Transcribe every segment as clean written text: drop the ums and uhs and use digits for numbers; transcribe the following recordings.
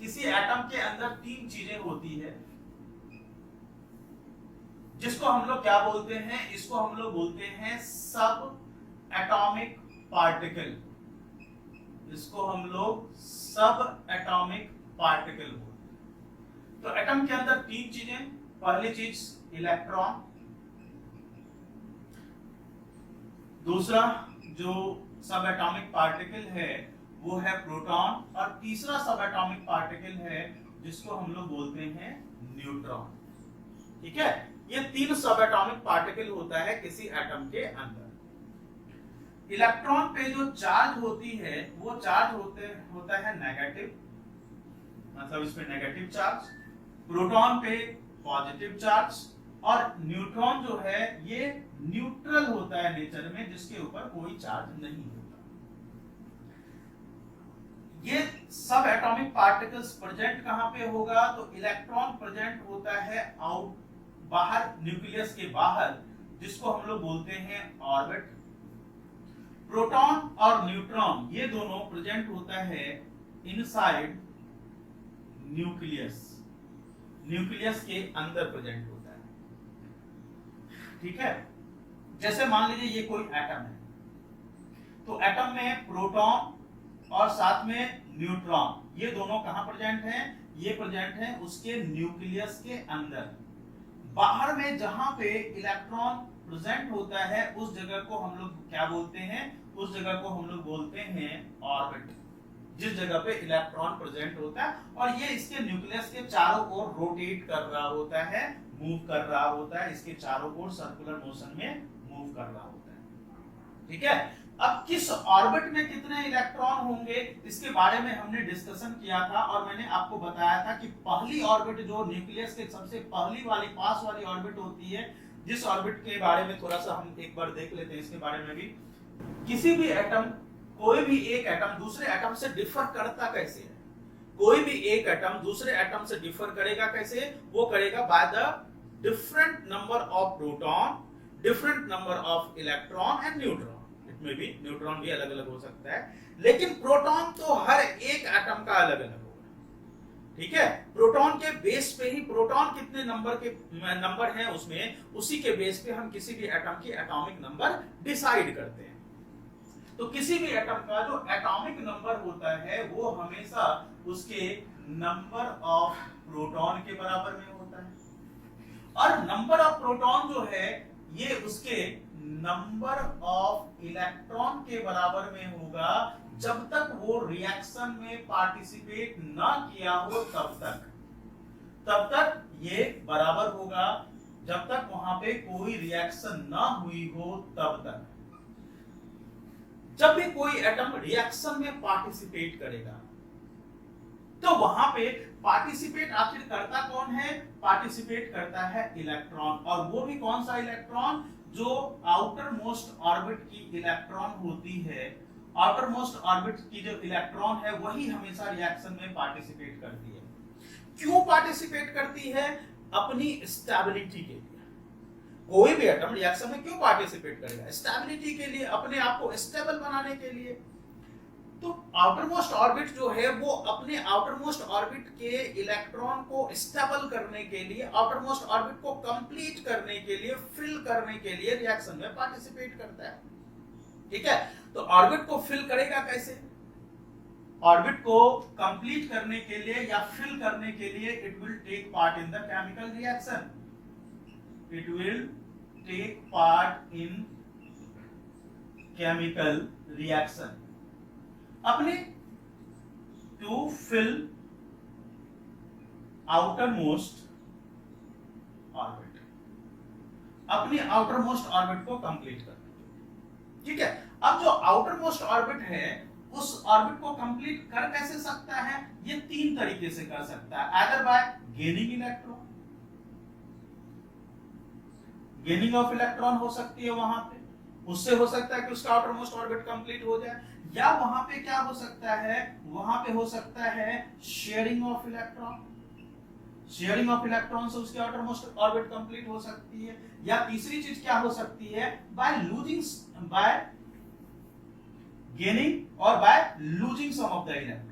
किसी एटम के अंदर तीन चीजें होती है, जिसको हम लोग क्या बोलते हैं, इसको हम लोग बोलते हैं सब एटॉमिक पार्टिकल। इसको हम लोग सब एटॉमिक पार्टिकल बोलते हैं। तो एटम के अंदर तीन चीजें, पहली चीज इलेक्ट्रॉन, दूसरा जो सब एटॉमिक पार्टिकल है वो है प्रोटॉन, और तीसरा सब एटॉमिक पार्टिकल है जिसको हम लोग बोलते हैं न्यूट्रॉन। ठीक है, ये तीन सब एटॉमिक पार्टिकल होता है किसी एटम के अंदर। इलेक्ट्रॉन पे जो चार्ज होती है वो चार्ज होता है नेगेटिव, मतलब इसमें नेगेटिव चार्ज। प्रोटॉन पे पॉजिटिव चार्ज, और न्यूट्रॉन जो है ये न्यूट्रल होता है नेचर में, जिसके ऊपर कोई चार्ज नहीं होता। ये सब एटॉमिक पार्टिकल्स प्रेजेंट कहां पे होगा, तो इलेक्ट्रॉन प्रेजेंट होता है आउट, बाहर, न्यूक्लियस के बाहर, जिसको हम लोग बोलते हैं ऑर्बिट। प्रोटॉन और न्यूट्रॉन ये दोनों प्रेजेंट होता है इनसाइड न्यूक्लियस, न्यूक्लियस के अंदर प्रेजेंट होता है। ठीक है, जैसे मान लीजिए ये कोई एटम है, तो एटम में प्रोटॉन और साथ में न्यूट्रॉन, ये दोनों कहां प्रेजेंट हैं, ये प्रेजेंट हैं उसके न्यूक्लियस के अंदर। बाहर में जहां पे इलेक्ट्रॉन प्रेजेंट होता है उस जगह को हम लोग क्या बोलते हैं, उस जगह को हम लोग बोलते हैं ऑर्बिट, जिस जगह पे इलेक्ट्रॉन प्रेजेंट होता है, और ये इसके न्यूक्लियस के चारों ओर रोटेट कर रहा होता है, मूव कर रहा होता है, इसके चारों ओर सर्कुलर मोशन में मूव कर रहा होता है। ठीक है, अब किस ऑर्बिट में कितने इलेक्ट्रॉन होंगे इसके बारे में हमने डिस्कशन किया था, और मैंने आपको बताया था कि पहली ऑर्बिट जो न्यूक्लियस के सबसे पहली वाली पास वाली ऑर्बिट होती है, जिस ऑर्बिट के बारे में थोड़ा सा हम एक बार देख लेते हैं, इसके बारे में भी। किसी भी एटम, कोई भी एक एटम दूसरे एटम से डिफर करता कैसे है, कोई भी एक एटम दूसरे एटम से डिफर करेगा कैसे, वो करेगा by the different number of proton, different number of electron and neutron. में भी न्यूट्रॉन भी अलग अलग हो सकता है, लेकिन प्रोटॉन तो हर एक एटम का अलग अलग होगा। ठीक है, प्रोटॉन के बेस पे ही, प्रोटॉन कितने नंबर हैं उसमें, उसी के बेस पे हम किसी भी एटम की एटॉमिक नंबर डिसाइड करते हैं। तो किसी भी एटम का जो एटॉमिक नंबर होता है वो हमेशा उसके नंबर ऑफ प्रोटॉन के बराबर में होता है, और नंबर ऑफ प्रोटॉन जो है ये उसके नंबर ऑफ इलेक्ट्रॉन के बराबर में होगा, जब तक वो रिएक्शन में पार्टिसिपेट ना किया हो तब तक ये बराबर होगा, जब तक वहां पे कोई रिएक्शन ना हुई हो तब तक। जब भी कोई एटम रिएक्शन में पार्टिसिपेट करेगा तो वहां पे पार्टिसिपेट आखिर करता कौन है, पार्टिसिपेट करता है इलेक्ट्रॉन, और वो भी कौन सा इलेक्ट्रॉन, जो आउटर मोस्ट ऑर्बिट की इलेक्ट्रॉन होती है। आउटर मोस्ट ऑर्बिट की जो इलेक्ट्रॉन है वही हमेशा रिएक्शन में पार्टिसिपेट करती है। क्यों पार्टिसिपेट करती है, अपनी स्टेबिलिटी के लिए। कोई भी एटम रिएक्शन में क्यों पार्टिसिपेट करेगा, स्टेबिलिटी के लिए, अपने आप को स्टेबल बनाने के लिए। तो आउटर मोस्ट ऑर्बिट जो है वो अपने आउटर मोस्ट ऑर्बिट के इलेक्ट्रॉन को स्टेबल करने के लिए, आउटर मोस्ट ऑर्बिट को कंप्लीट करने के लिए, फिल करने के लिए रिएक्शन में पार्टिसिपेट करता है। ठीक है, तो ऑर्बिट को फिल करेगा कैसे, ऑर्बिट को कंप्लीट करने के लिए या फिल करने के लिए it will take part in the chemical reaction, it will take part in chemical reaction, अपने to fill outer most orbit, अपनी आउटर मोस्ट ऑर्बिट को कंप्लीट करना। ठीक है, अब जो आउटर मोस्ट ऑर्बिट है उस ऑर्बिट को कंप्लीट कर कैसे सकता है, ये तीन तरीके से कर सकता है। Either bye gaining electron, gaining of electron हो सकती है वहां पे, उससे हो सकता है कि उसका आउटर मोस्ट ऑर्बिट कंप्लीट हो जाए, या वहां पे क्या हो सकता है, वहां पे हो सकता है sharing of electron, sharing of electron से उसकी आउटर मोस्ट ऑर्बिट कंप्लीट हो सकती है, या तीसरी चीज क्या हो सकती है, बाय लूजिंग, बाय गेनिंग और by losing some of the electron.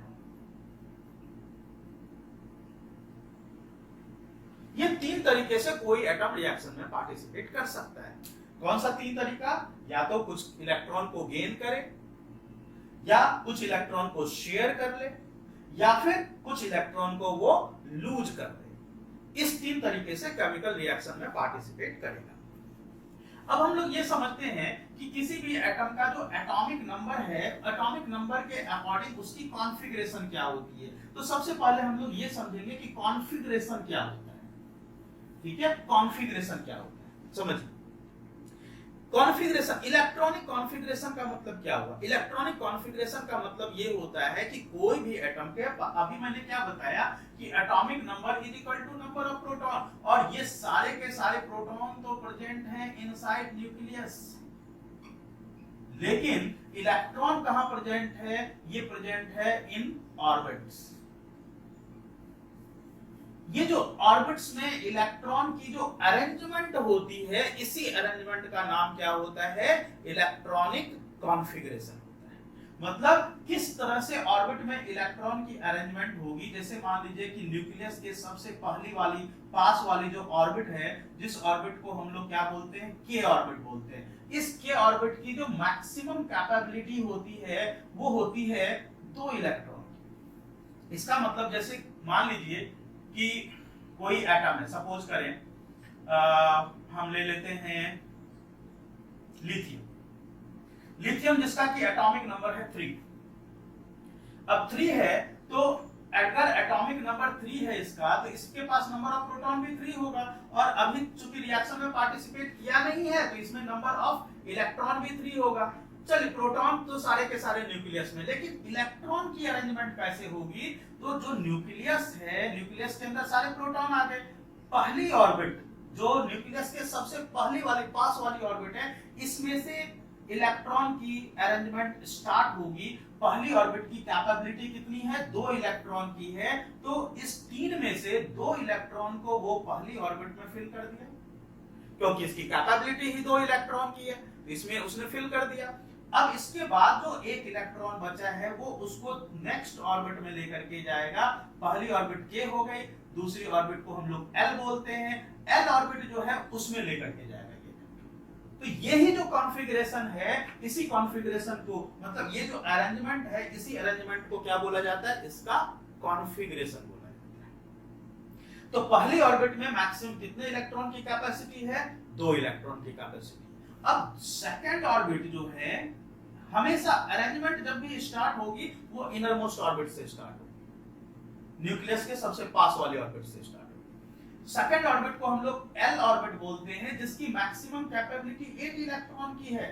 ये तीन तरीके से कोई एटम रिएक्शन में पार्टिसिपेट कर सकता है। कौन सा तीन तरीका? या तो कुछ इलेक्ट्रॉन को गेन करे, या कुछ इलेक्ट्रॉन को शेयर कर ले, या फिर कुछ इलेक्ट्रॉन को वो लूज कर ले। इस तीन तरीके से केमिकल रिएक्शन में पार्टिसिपेट करेगा। अब हम लोग ये समझते हैं कि किसी भी एटम का जो एटॉमिक नंबर है, एटॉमिक नंबर के अकॉर्डिंग उसकी कॉन्फ़िगरेशन क्या होती है। तो सबसे पहले हम लोग ये समझेंगे कि कॉन्फ़िगरेशन क्या होता है। ठीक है, कॉन्फ़िगरेशन क्या होता है समझिए। कॉन्फ़िगरेशन, इलेक्ट्रॉनिक कॉन्फ़िगरेशन का मतलब क्या हुआ? इलेक्ट्रॉनिक कॉन्फ़िगरेशन का मतलब ये होता है कि कोई भी एटम के, अभी मैंने क्या बताया कि atomic number is equal to number of proton, और ये सारे के सारे प्रोटॉन तो प्रेजेंट हैं इनसाइड न्यूक्लियस, लेकिन इलेक्ट्रॉन कहां प्रेजेंट है? ये प्रेजेंट है इन ऑर्बिट्स। ये जो ऑर्बिट्स में इलेक्ट्रॉन की जो अरेंजमेंट होती है, इसी अरेंजमेंट का नाम क्या होता है? इलेक्ट्रॉनिक कॉन्फ़िगरेशन होता है। मतलब किस तरह से ऑर्बिट में इलेक्ट्रॉन की अरेंजमेंट होगी। जैसे मान लीजिए कि न्यूक्लियस के सबसे पहली वाली पास वाली जो ऑर्बिट है, जिस ऑर्बिट को हम लोग क्या बोलते हैं? के ऑर्बिट बोलते हैं। इस के ऑर्बिट की जो मैक्सिमम कैपेबिलिटी होती है वो होती है 2 इलेक्ट्रॉन की। इसका मतलब जैसे मान लीजिए कि कोई एटम है, सपोज करें हम ले लेते हैं लिथियम। लिथियम जिसका कि एटॉमिक नंबर है 3। अब 3 है तो अगर एटॉमिक नंबर 3 है इसका, तो इसके पास नंबर ऑफ प्रोटॉन भी 3 होगा, और अभी चूंकि रिएक्शन में पार्टिसिपेट किया नहीं है तो इसमें नंबर ऑफ इलेक्ट्रॉन भी 3 होगा। चलिए, प्रोटॉन तो सारे के सारे न्यूक्लियस में, लेकिन इलेक्ट्रॉन की अरेंजमेंट कैसे होगी? तो जो न्यूक्लियस है, न्यूक्लियस के अंदर सारे प्रोटॉन आ गए। पहली ऑर्बिट जो न्यूक्लियस के सबसे पहली वाली पास वाली ऑर्बिट है, इसमें से इलेक्ट्रॉन की अरेंजमेंट स्टार्ट होगी। पहली ऑर्बिट की कैपेबिलिटी कितनी है? 2 इलेक्ट्रॉन की है, तो इस 3 में से 2 इलेक्ट्रॉन को वो पहली ऑर्बिट में फिल कर दिया, क्योंकि इसकी कैपेबिलिटी ही 2 इलेक्ट्रॉन की है, तो इसमें उसने फिल कर दिया। अब इसके बाद जो 1 इलेक्ट्रॉन बचा है वो उसको नेक्स्ट ऑर्बिट में लेकर के जाएगा। पहली ऑर्बिट के हो गई, दूसरी ऑर्बिट को हम लोग एल बोलते हैं, एल ऑर्बिट जो है उसमें लेकर के जाएगा ये। तो यही जो कॉन्फ़िगरेशन है, इसी कॉन्फ़िगरेशन को, मतलब ये जो अरेंजमेंट है, इसी अरेंजमेंट को क्या बोला जाता है? इसका कॉन्फ़िगरेशन बोला जाता है। तो पहली ऑर्बिट में मैक्सिमम कितने इलेक्ट्रॉन की कैपेसिटी है? 2 इलेक्ट्रॉन की कैपेसिटी। अब सेकंड ऑर्बिट जो है, हमेशा अरेंजमेंट जब भी स्टार्ट होगी वो इनरमोस्ट ऑर्बिट से स्टार्ट होगी, न्यूक्लियस के सबसे पास वाले ऑर्बिट से स्टार्ट होगी। सेकंड ऑर्बिट को हम लोग एल ऑर्बिट बोलते हैं, जिसकी मैक्सिमम कैपेबिलिटी 8 इलेक्ट्रॉन की है।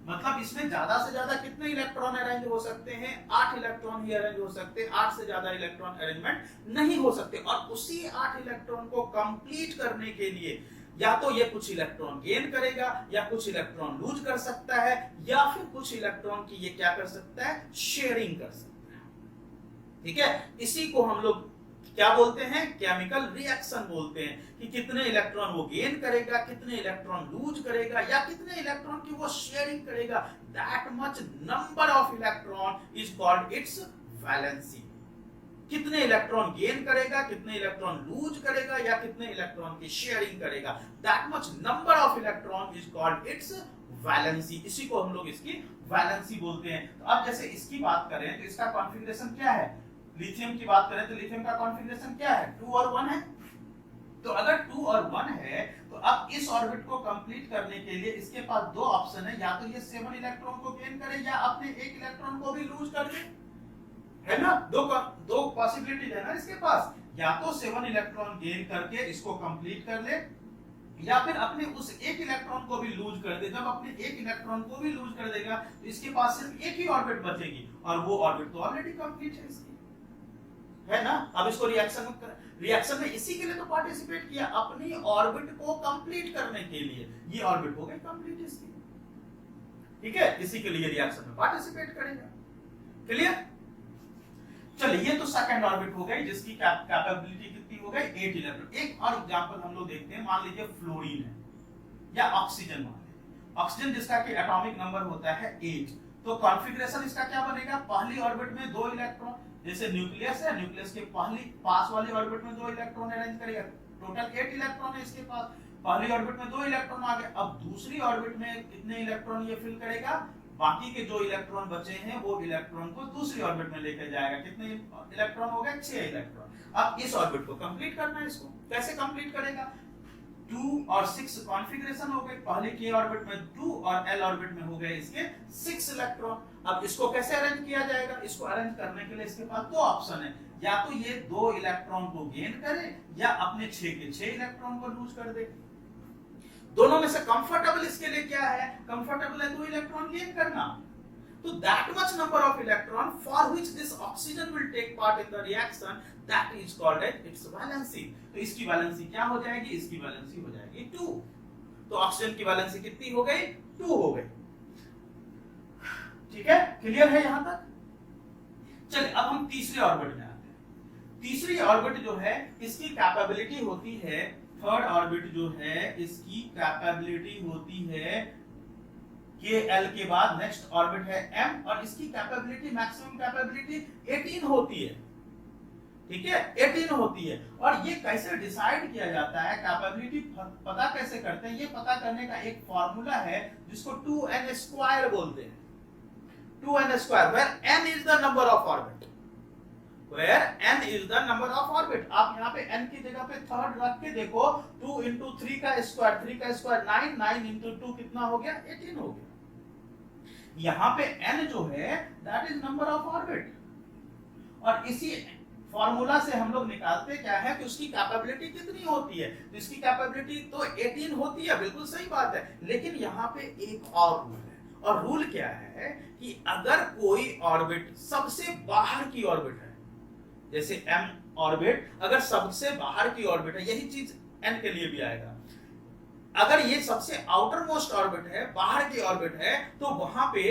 मतलब इसमें ज्यादा से ज्यादा कितने इलेक्ट्रॉन अरेंज हो सकते हैं? 8 इलेक्ट्रॉन ही अरेंज हो सकते हैं, 8 से ज्यादा इलेक्ट्रॉन अरेंजमेंट नहीं हो सकते। और उसी 8 इलेक्ट्रॉन को कंप्लीट करने के लिए या तो ये कुछ इलेक्ट्रॉन गेन करेगा, या कुछ इलेक्ट्रॉन लूज कर सकता है, या फिर कुछ इलेक्ट्रॉन की ये क्या कर सकता है? शेयरिंग कर सकता है। ठीक है, इसी को हम लोग क्या बोलते हैं? केमिकल रिएक्शन बोलते हैं, कि कितने इलेक्ट्रॉन वो गेन करेगा, कितने इलेक्ट्रॉन लूज करेगा, या कितने इलेक्ट्रॉन की वो शेयरिंग करेगा। That much number of electron is called its valency. कितने इलेक्ट्रॉन गेन करेगा, कितने इलेक्ट्रॉन लूज करेगा, या कितने इलेक्ट्रॉन की शेयरिंग करेगा, that much number of electron is called its valency. इसी को हम लोग इसकी वैलेंसी बोलते हैं। तो अब जैसे इसकी बात करें तो इसका कॉन्फ़िगरेशन क्या है? लिथियम की बात करें तो लिथियम का कॉन्फ़िगरेशन क्या है? 2 और 1 है। तो अगर 2 और 1 है तो अब इस ऑर्बिट को कंप्लीट करने के लिए इसके पास 2 ऑप्शन है, या तो ये 7 इलेक्ट्रॉन को गेन करे, या अपने 1 इलेक्ट्रॉन को भी लूज कर दे, है ना? दो पॉसिबिलिटीज है ना इसके पास। या तो 7 इलेक्ट्रॉन गेन करके इसको कंप्लीट कर ले, या फिर अपने उस 1 इलेक्ट्रॉन को भी लूज कर दे। जब अपने 1 इलेक्ट्रॉन को भी लूज कर देगा तो इसके पास सिर्फ एक ही ऑर्बिट बचेगी, और वो ऑर्बिट तो ऑलरेडी कंप्लीट है इसकी, है ना? अब इसको रिएक्शन में इसी के लिए तो पार्टिसिपेट किया, अपनी ऑर्बिट को कंप्लीट करने के लिए। ये ऑर्बिट हो गई कंप्लीट इसकी, ठीक है? इसी के लिए रिएक्शन में पार्टिसिपेट करेगा। क्लियर? चलिए, ये तो सेकंड ऑर्बिट हो गई, जिसकी कैपेबिलिटी कितनी हो गई? 8 इलेक्ट्रॉन। एक और एग्जांपल हम लोग देखते हैं। मान लीजिए फ्लोरीन है, या ऑक्सीजन मान लीजिए। ऑक्सीजन जिसका कि एटॉमिक नंबर होता है 8, तो कॉन्फ़िगरेशन इसका क्या बनेगा? पहली ऑर्बिट में 2 इलेक्ट्रॉन, जैसे न्यूक्लियस है, न्यूक्लियस के पहली पास वाली ऑर्बिट में 2 इलेक्ट्रॉन अरेंज करेगा, टोटल 8 इलेक्ट्रॉन है इसके पास। पहली ऑर्बिट में 2 इलेक्ट्रॉन आ गए, अब दूसरी ऑर्बिट में कितने इलेक्ट्रॉन ये फिल करेगा, बाकी के जो इलेक्ट्रॉन बचे हैं वो इलेक्ट्रॉन को दूसरी ऑर्बिट में लेकर जाएगा। कितने इलेक्ट्रॉन हो गए, 6 इलेक्ट्रॉन। अब इस ऑर्बिट को कंप्लीट करना है, इसको कैसे कंप्लीट करेगा, 2 और 6 कॉन्फ़िगरेशन हो गए, पहले के ऑर्बिट में 2 और एल ऑर्बिट में हो गए इसके 6 इलेक्ट्रॉन। अब इसको कैसे अरेंज किया जाएगा, इसको अरेंज करने के लिए इसके पास दो ऑप्शन है, या तो ये 2 इलेक्ट्रॉन को गेन करे या अपने 6 के 6 इलेक्ट्रॉन को लूज कर दे। दोनों में से कंफर्टेबल इसके लिए क्या है, कंफर्टेबल है 2 इलेक्ट्रॉन गेन करना। तो that much number of electron for which this oxygen will take part in the reaction, that is called as its valency। तो इसकी वैलेंसी क्या हो जाएगी, इसकी वैलेंसी हो जाएगी 2। तो ऑक्सीजन की वैलेंसी कितनी हो गई, 2 हो गई। ठीक है, क्लियर है यहां तक। चलिए अब हम तीसरी ऑर्बिट में आते हैं। तीसरी ऑर्बिट जो है इसकी कैपेबिलिटी होती है, थर्ड ऑर्बिट जो है इसकी कैपेबिलिटी होती है के एल के बाद नेक्स्ट ऑर्बिट है एम, और इसकी कैपेबिलिटी मैक्सिमम कैपेबिलिटी 18 होती है। ठीक है, 18 होती है। और ये कैसे डिसाइड किया जाता है, कैपेबिलिटी पता कैसे करते हैं, ये पता करने का एक फॉर्मूला है जिसको 2n² बोलते हैं। 2n², where n is the number of orbit, where n is the number of orbit। आप यहाँ पे n की जगह पे थर्ड रख के देखो, 2 into 3 का स्क्वायर, 3 का स्क्वायर 9, 9 into 2 कितना हो गया, 18 हो गया। यहाँ पे n जो है that is number of orbit, और इसी फॉर्मूला से हम लोग निकालते क्या है कि उसकी कैपेबिलिटी कितनी होती है। तो इसकी कैपेबिलिटी तो 18 होती है, बिल्कुल सही बात है, लेकिन यहाँ पे एक और रूल है, और रूल क्या है कि अगर कोई ऑर्बिट सबसे बाहर की ऑर्बिट है, जैसे m ऑर्बिट अगर सबसे बाहर की ऑर्बिट है, यही चीज n के लिए भी आएगा। अगर ये सबसे आउटर मोस्ट ऑर्बिट है, बाहर की ऑर्बिट है, तो वहां पे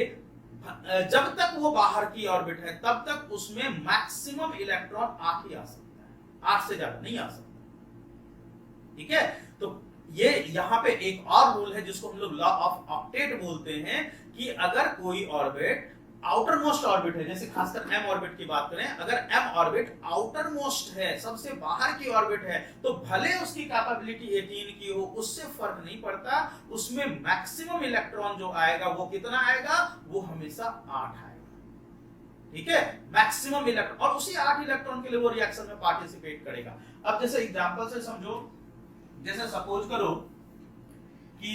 जब तक वो बाहर की ऑर्बिट है तब तक उसमें मैक्सिमम इलेक्ट्रॉन 8 ही आ सकता है, 8 से ज्यादा नहीं आ सकता। ठीक है, तो ये यहाँ पे एक और रूल है जिसको हम लोग लॉ ऑफ ऑक्टेट बोलते हैं, कि अगर कोई ऑर्बिट आउटर मोस्ट ऑर्बिट है, जैसे खासकर एम ऑर्बिट की बात करें, अगर एम ऑर्बिट आउटर मोस्ट है, सबसे बाहर की ऑर्बिट है, तो भले उसकी कैपेबिलिटी 18 की हो, उससे फर्क नहीं पड़ता, उसमें मैक्सिमम इलेक्ट्रॉन जो आएगा वो कितना आएगा, वो हमेशा 8 आएगा। ठीक है, मैक्सिमम इलेक्ट्रॉन, और उसी 8 इलेक्ट्रॉन के लिए वो रिएक्शन में पार्टिसिपेट करेगा। अब जैसे एग्जांपल से समझो, जैसे सपोज करो कि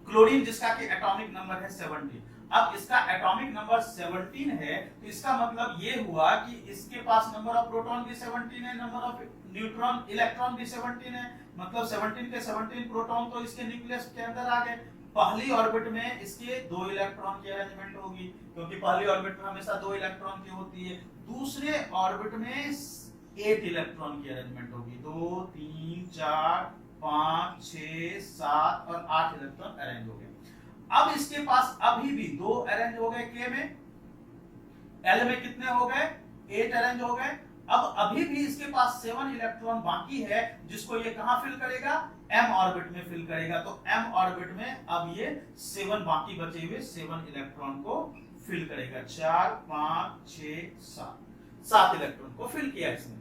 क्लोरीन जिसका कि एटॉमिक नंबर है 17, अब इसका एटॉमिक नंबर 17 है, तो इसका मतलब ये हुआ कि इसके पास नंबर ऑफ प्रोटॉन भी 17 है, नंबर ऑफ न्यूट्रॉन इलेक्ट्रॉन भी 17 है, मतलब 17 के 17 प्रोटॉन तो इसके न्यूक्लियस के अंदर आ गए। पहली ऑर्बिट में इसके 2 इलेक्ट्रॉन की अरेंजमेंट होगी, क्योंकि पहली ऑर्बिट में हमेशा 2 इलेक्ट्रॉन की होती है। दूसरे ऑर्बिट में 8 इलेक्ट्रॉन की अरेंजमेंट होगी, 2 3 4 5 6 7 और 8 इलेक्ट्रॉन अरेंज हो गए। अब इसके पास अभी भी 2 अरेंज हो गए के में, एल में कितने हो गए, 8 अरेंज हो गए। अब अभी भी इसके पास 7 इलेक्ट्रॉन बाकी है, जिसको ये कहां फिल करेगा, एम ऑर्बिट में फिल करेगा। तो एम ऑर्बिट में अब ये 7 बाकी बचे हुए 7 इलेक्ट्रॉन को फिल करेगा, 4 5 6 7 इलेक्ट्रॉन को फिल किया इसने।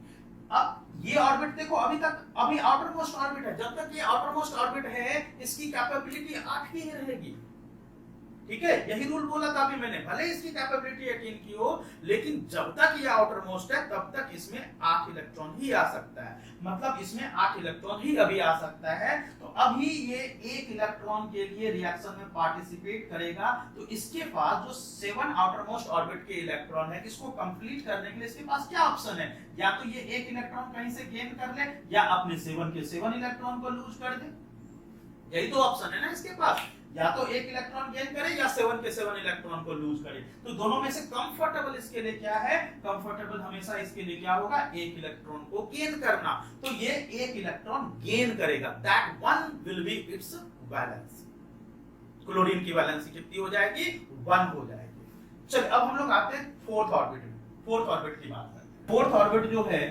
अब ये ऑर्बिट देखो, अभी आउटर मोस्ट ऑर्बिट है, जब तक ये आउटर मोस्ट ऑर्बिट है इसकी कैपेबिलिटी 8 की ही रहेगी। ठीक है, यही रूल बोला था अभी मैंने, भले इसकी कैपेबिलिटी 18 की हो, लेकिन जब तक ये आउटर मोस्ट है तब तक इसमें 8 इलेक्ट्रॉन ही आ सकता है, मतलब इसमें 8 इलेक्ट्रॉन ही अभी आ सकता है। तो अभी ये 1 इलेक्ट्रॉन के लिए रिएक्शन में पार्टिसिपेट करेगा, तो इसके पास जो 7 आउटर मोस्ट ऑर्बिट के इलेक्ट्रॉन है, इसको कंप्लीट करने के लिए इसके पास क्या ऑप्शन है, या तो ये 1 इलेक्ट्रॉन कहीं से गेन कर ले, या अपने 7 के 7 इलेक्ट्रॉन को लूज कर दे। यही तो ऑप्शन है ना इसके पास, या तो 1 इलेक्ट्रॉन गेन करे या 7 के 7 इलेक्ट्रॉन को लूज करे। तो दोनों में से कंफर्टेबल इसके लिए क्या है, कंफर्टेबल हमेशा इसके लिए क्या होगा, 1 इलेक्ट्रॉन को गेन करना। तो ये 1 इलेक्ट्रॉन गेन करेगा, that one will be it's balance. Chlorine की बैलेंस कितनी हो जाएगी, 1 हो जाएगी। चलिए अब हम लोग आते हैं फोर्थ ऑर्बिट में। फोर्थ ऑर्बिट की बात करते हैं। फोर्थ ऑर्बिट जो है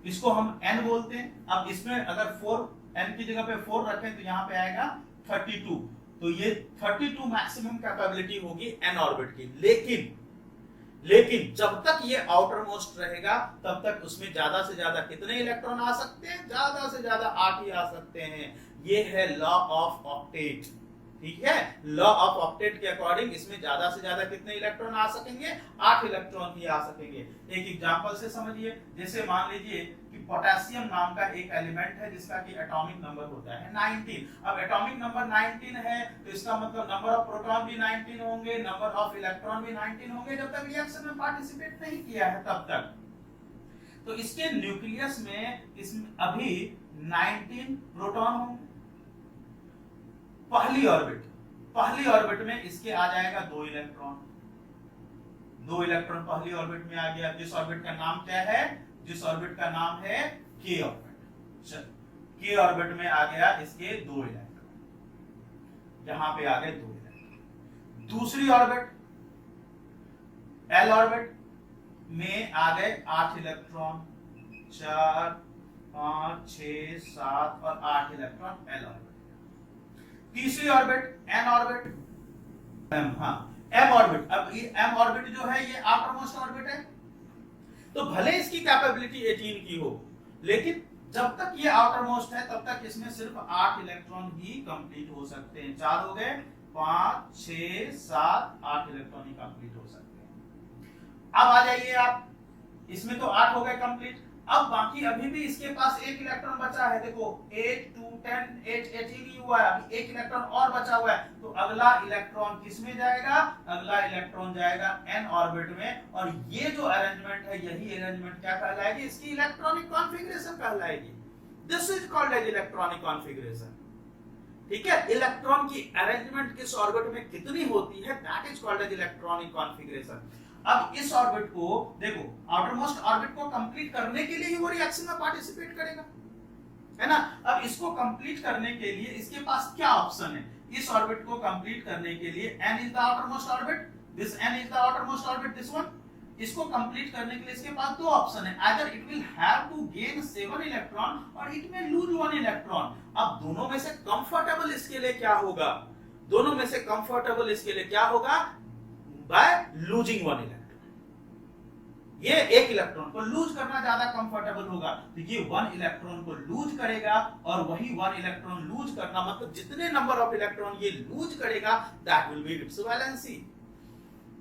इसको हम n बोलते हैं। अब इसमें अगर 4 n की जगह पे 4 रखें तो यहाँ पे आएगा 32। तो ये 32 मैक्सिमम कैपेबिलिटी होगी n ऑर्बिट की। लेकिन लेकिन जब तक ये आउटर मोस्ट रहेगा तब तक उसमें ज्यादा से ज्यादा कितने इलेक्ट्रॉन आ सकते हैं? ज्यादा से ज्यादा 8 ही आ सकते हैं। ये है लॉ ऑफ ऑक्टेट। ठीक है, लॉ ऑफ ऑक्टेट के अकॉर्डिंग इसमें ज्यादा से ज्यादा कितने इलेक्ट्रॉन आ सकेंगे? 8 इलेक्ट्रॉन ही आ सकेंगे। एक एग्जांपल से समझिए, जैसे मान लीजिए कि पोटेशियम नाम का एक एलिमेंट है जिसका कि एटॉमिक नंबर होता है 19। अब एटॉमिक नंबर 19 है तो इसका मतलब नंबर ऑफ प्रोटॉन भी 19 होंगे, नंबर ऑफ इलेक्ट्रॉन भी 19 होंगे, जब तक रिएक्शन में पार्टिसिपेट नहीं किया है तब तक। तो इसके न्यूक्लियस में इसमें अभी 19 प्रोटॉन होंगे। पहली ऑर्बिट में इसके आ जाएगा 2 इलेक्ट्रॉन। 2 इलेक्ट्रॉन पहली ऑर्बिट में आ गया, जिस ऑर्बिट का नाम क्या है? जिस ऑर्बिट का नाम है के ऑर्बिट। चलो, के ऑर्बिट में आ गया इसके 2 इलेक्ट्रॉन, यहां पे आ गए 2 इलेक्ट्रॉन। दूसरी ऑर्बिट एल ऑर्बिट में आ गए 8 इलेक्ट्रॉन, 4 5 6 7 और 8 इलेक्ट्रॉन एल ऑर्बिट। तीसरी orbit N orbit, M orbit. अब ये एम ऑर्बिट जो है ये आउटर मोस्ट ऑर्बिट है, तो भले इसकी कैपेबिलिटी 18 की हो, लेकिन जब तक ये आउटर मोस्ट है तब तक इसमें सिर्फ 8 इलेक्ट्रॉन ही कंप्लीट हो सकते हैं। 4 हो गए, 5 6 7 8 इलेक्ट्रॉन ही कंप्लीट हो सकते हैं। अब आ जाइए आप, इसमें तो 8 हो गए कंप्लीट। अब बाकी अभी भी इसके पास 1 इलेक्ट्रॉन बचा है। देखो 8 2 10 8 18 ही हुआ है, अभी 1 इलेक्ट्रॉन और बचा हुआ है। तो अगला इलेक्ट्रॉन किस में जाएगा? अगला इलेक्ट्रॉन जाएगा एन ऑर्बिट में। और ये जो अरेंजमेंट है, यही अरेंजमेंट क्या कहलाएगी? इसकी इलेक्ट्रॉनिक कॉन्फ़िगरेशन कहलाएगी। This is called as electronic configuration. ठीक है, इलेक्ट्रॉन की अरेंजमेंट किस ऑर्बिट में कितनी होती है, that is called as electronic configuration. अब इस ऑर्बिट को देखो, आउटर मोस्ट ऑर्बिट को कंप्लीट करने के लिए ही वो रिएक्शन में पार्टिसिपेट करेगा, है ना। अब इसको कंप्लीट करने के लिए इसके पास क्या ऑप्शन है? इस ऑर्बिट को कंप्लीट करने के लिए n is the outer most orbit, this n is the outer most orbit, this one. इसको कंप्लीट करने के लिए इसके पास 2 ऑप्शन है, either it will have to gain 7 electron और इट में लूज 1 इलेक्ट्रॉन। अब दोनों में से कंफर्टेबल इसके लिए क्या होगा? दोनों में से कंफर्टेबल इसके लिए क्या होगा? By losing 1 electron. ये 1 इलेक्ट्रॉन को लूज करना ज्यादा कंफर्टेबल होगा, तो ये 1 इलेक्ट्रॉन को लूज करेगा। और वही 1 इलेक्ट्रॉन लूज करना मतलब जितने नंबर ऑफ इलेक्ट्रॉन ये लूज करेगा, that will be it's valency.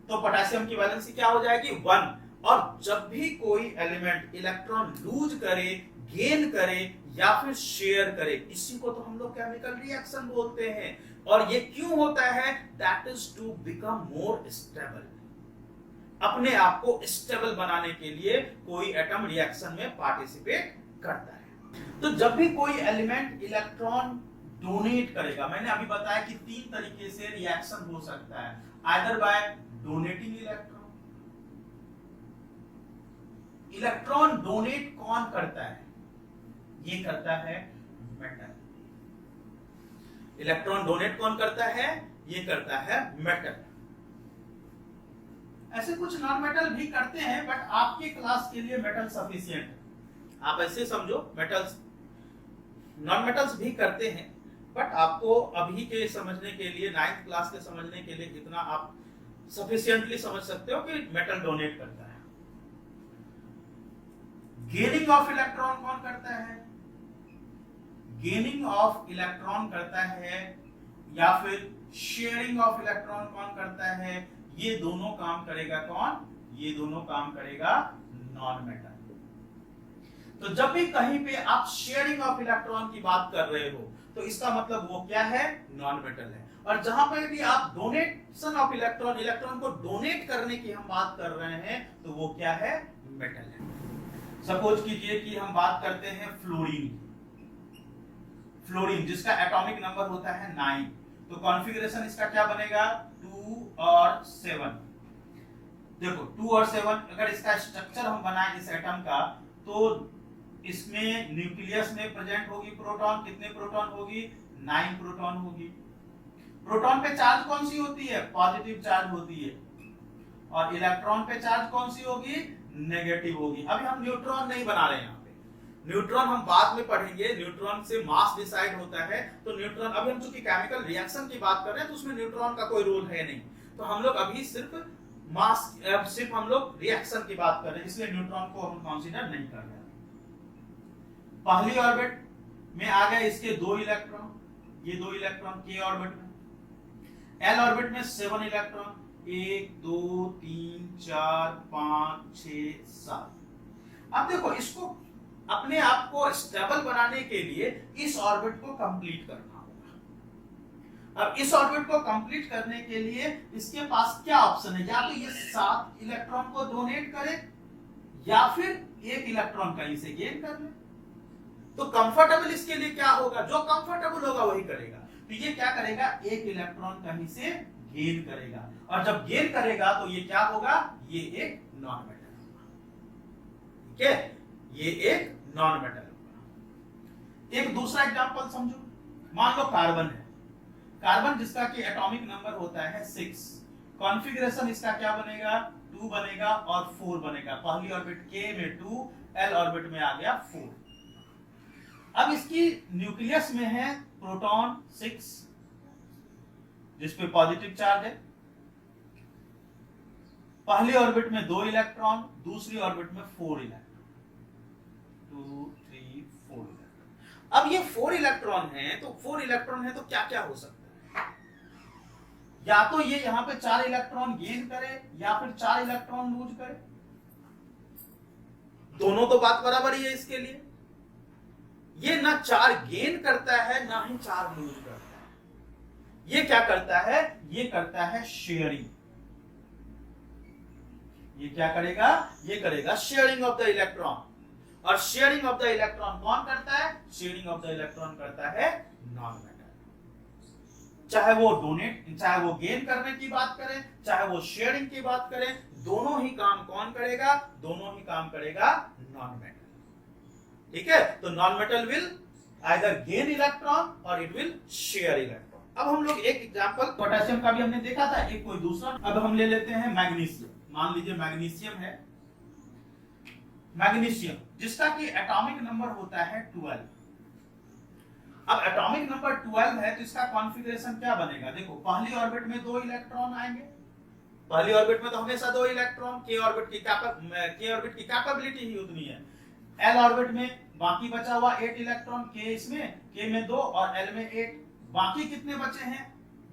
तो पोटेशियम की वैलेंसी क्या हो जाएगी? 1। और जब भी कोई एलिमेंट इलेक्ट्रॉन लूज करे, गेन करे या फिर शेयर करे, इसी को तो हम लोग केमिकल रिएक्शन बोलते हैं। और ये क्यों होता है? That is to become more stable. अपने आप को स्टेबल बनाने के लिए कोई एटम रिएक्शन में पार्टिसिपेट करता है। तो जब भी कोई एलिमेंट इलेक्ट्रॉन डोनेट करेगा, मैंने अभी बताया कि 3 तरीके से रिएक्शन हो सकता है, either bye donating electron. Electron donate कौन करता है? ये करता है मेटल। इलेक्ट्रॉन डोनेट कौन करता है? ये करता है मेटल। ऐसे कुछ नॉन मेटल भी करते हैं, बट आपके क्लास के लिए मेटल सफिशिएंट है। आप ऐसे समझो, मेटल्स नॉन मेटल्स भी करते हैं, बट आपको अभी के समझने के लिए, 9th क्लास के समझने के लिए इतना आप सफिशिएंटली समझ सकते हो कि मेटल डोनेट करता है। गेनिंग ऑफ इलेक्ट्रॉन कौन करता है? गेनिंग ऑफ इलेक्ट्रॉन करता है, या फिर शेयरिंग ऑफ इलेक्ट्रॉन कौन करता है? ये दोनों काम करेगा कौन? ये दोनों काम करेगा नॉन मेटल। तो जब भी कहीं पे आप शेयरिंग ऑफ इलेक्ट्रॉन की बात कर रहे हो, तो इसका मतलब वो क्या है? नॉन मेटल है। और जहां पर भी आप डोनेशन ऑफ इलेक्ट्रॉन, इलेक्ट्रॉन को डोनेट करने की हम बात कर रहे हैं, तो वो क्या है? मेटल है। सपोज कीजिए कि हम बात करते हैं फ्लोरीन। फ्लोरीन जिसका एटॉमिक नंबर होता है 9, तो कॉन्फ़िगरेशन इसका क्या बनेगा? 2 और 7। देखो 2 और 7 अगर इसका स्ट्रक्चर हम बनाएं इस एटम का, तो इसमें न्यूक्लियस में प्रेजेंट होगी प्रोटॉन। कितने प्रोटॉन होगी? 9 प्रोटॉन होगी। प्रोटॉन पे चार्ज कौन सी होती है? पॉजिटिव चार्ज होती है। और इलेक्ट्रॉन पे चार्ज कौन सी होगी? नेगेटिव होगी। अभी हम न्यूट्रॉन नहीं बना रहे हैं यहाँ पे, न्यूट्रॉन हम बाद में पढ़ेंगे। न्यूट्रॉन से मास डिसाइड होता है, तो न्यूट्रॉन, अभी हम चूंकि केमिकल रिएक्शन की बात कर रहे हैं तो उसमें न्यूट्रॉन का कोई रोल है नहीं, तो हम लोग अभी सिर्फ मास, सिर्फ हम लोग रिएक्शन की बात कर रहे हैं, इसलिए न्यूट्रॉन को हम कंसीडर नहीं कर रहे। पहली ऑर्बिट में आ गए इसके 2 इलेक्ट्रॉन, ये 2 इलेक्ट्रॉन के ऑर्बिट में। एल ऑर्बिट में 7 इलेक्ट्रॉन, 1 2 3 4 5 6 7। अब देखो इसको अपने आप को स्टेबल बनाने के लिए इस ऑर्बिट को कंप्लीट करना होगा। अब इस ऑर्बिट को कंप्लीट करने के लिए इसके पास क्या ऑप्शन है, या तो ये 7 इलेक्ट्रॉन को डोनेट करे या फिर 1 इलेक्ट्रॉन कहीं से गेन कर ले। तो कंफर्टेबल इसके लिए क्या होगा, जो कंफर्टेबल होगा वही करेगा। तो ये क्या करेगा, 1 इलेक्ट्रॉन कहीं से गेन करेगा, और जब गेन करेगा तो ये क्या होगा, ये एक नॉन मेटल होगा। ठीक है, ये एक नॉन मेटल होगा। एक दूसरा एग्जांपल समझो, मान लो कार्बन है, कार्बन जिसका कि एटॉमिक नंबर होता है 6, कॉन्फ़िगरेशन इसका क्या बनेगा, 2 बनेगा और 4 बनेगा। पहली ऑर्बिट के में 2, एल ऑर्बिट में आ गया 4। अब इसकी न्यूक्लियस में है प्रोटॉन 6 जिसपे पॉजिटिव चार्ज है। पहली ऑर्बिट में 2 इलेक्ट्रॉन, दूसरी ऑर्बिट में 4 इलेक्ट्रॉन, 2 3 4 इलेक्ट्रॉन। अब ये 4 इलेक्ट्रॉन है, तो 4 इलेक्ट्रॉन है तो क्या क्या हो सकता है, या तो ये यहां पे 4 इलेक्ट्रॉन गेन करे या फिर 4 इलेक्ट्रॉन लूज करे। दोनों तो बात बराबर ही है इसके लिए। ये ना 4 गेन करता है ना ही 4 लूज करता है। ये क्या करता है, ये करता है शेयरिंग। ये क्या करेगा, ये करेगा शेयरिंग ऑफ द इलेक्ट्रॉन। और शेयरिंग ऑफ द इलेक्ट्रॉन कौन करता है, शेयरिंग ऑफ द इलेक्ट्रॉन करता है नॉन मेटल। चाहे वो डोनेट, चाहे वो गेन करने की बात करें, चाहे वो शेयरिंग की बात करें, दोनों ही काम कौन करेगा, दोनों ही काम करेगा नॉन मेटल। ठीक है, तो non metal will either gain electron और इट विल शेयर इलेक्ट्रॉन। अब हम लोग एक एग्जांपल पोटेशियम का भी हमने देखा था, एक कोई दूसरा। अब हम ले लेते हैं मैग्नीशियम। मान लीजिए मैग्नीशियम है, मैग्नीशियम जिसका कि एटॉमिक नंबर होता है 12। अब एटॉमिक नंबर 12 है तो इसका कॉन्फ़िगरेशन क्या बनेगा, देखो पहली ऑर्बिट में 2 इलेक्ट्रॉन आएंगे। पहली ऑर्बिट में तो हमेशा 2 इलेक्ट्रॉन, के ऑर्बिट की कैपेबिलिटी ही उतनी है। एल ऑर्बिट में बाकी बचा हुआ 8 इलेक्ट्रॉन, के इसमें, के में 2 और एल में 8। बाकी कितने बचे हैं,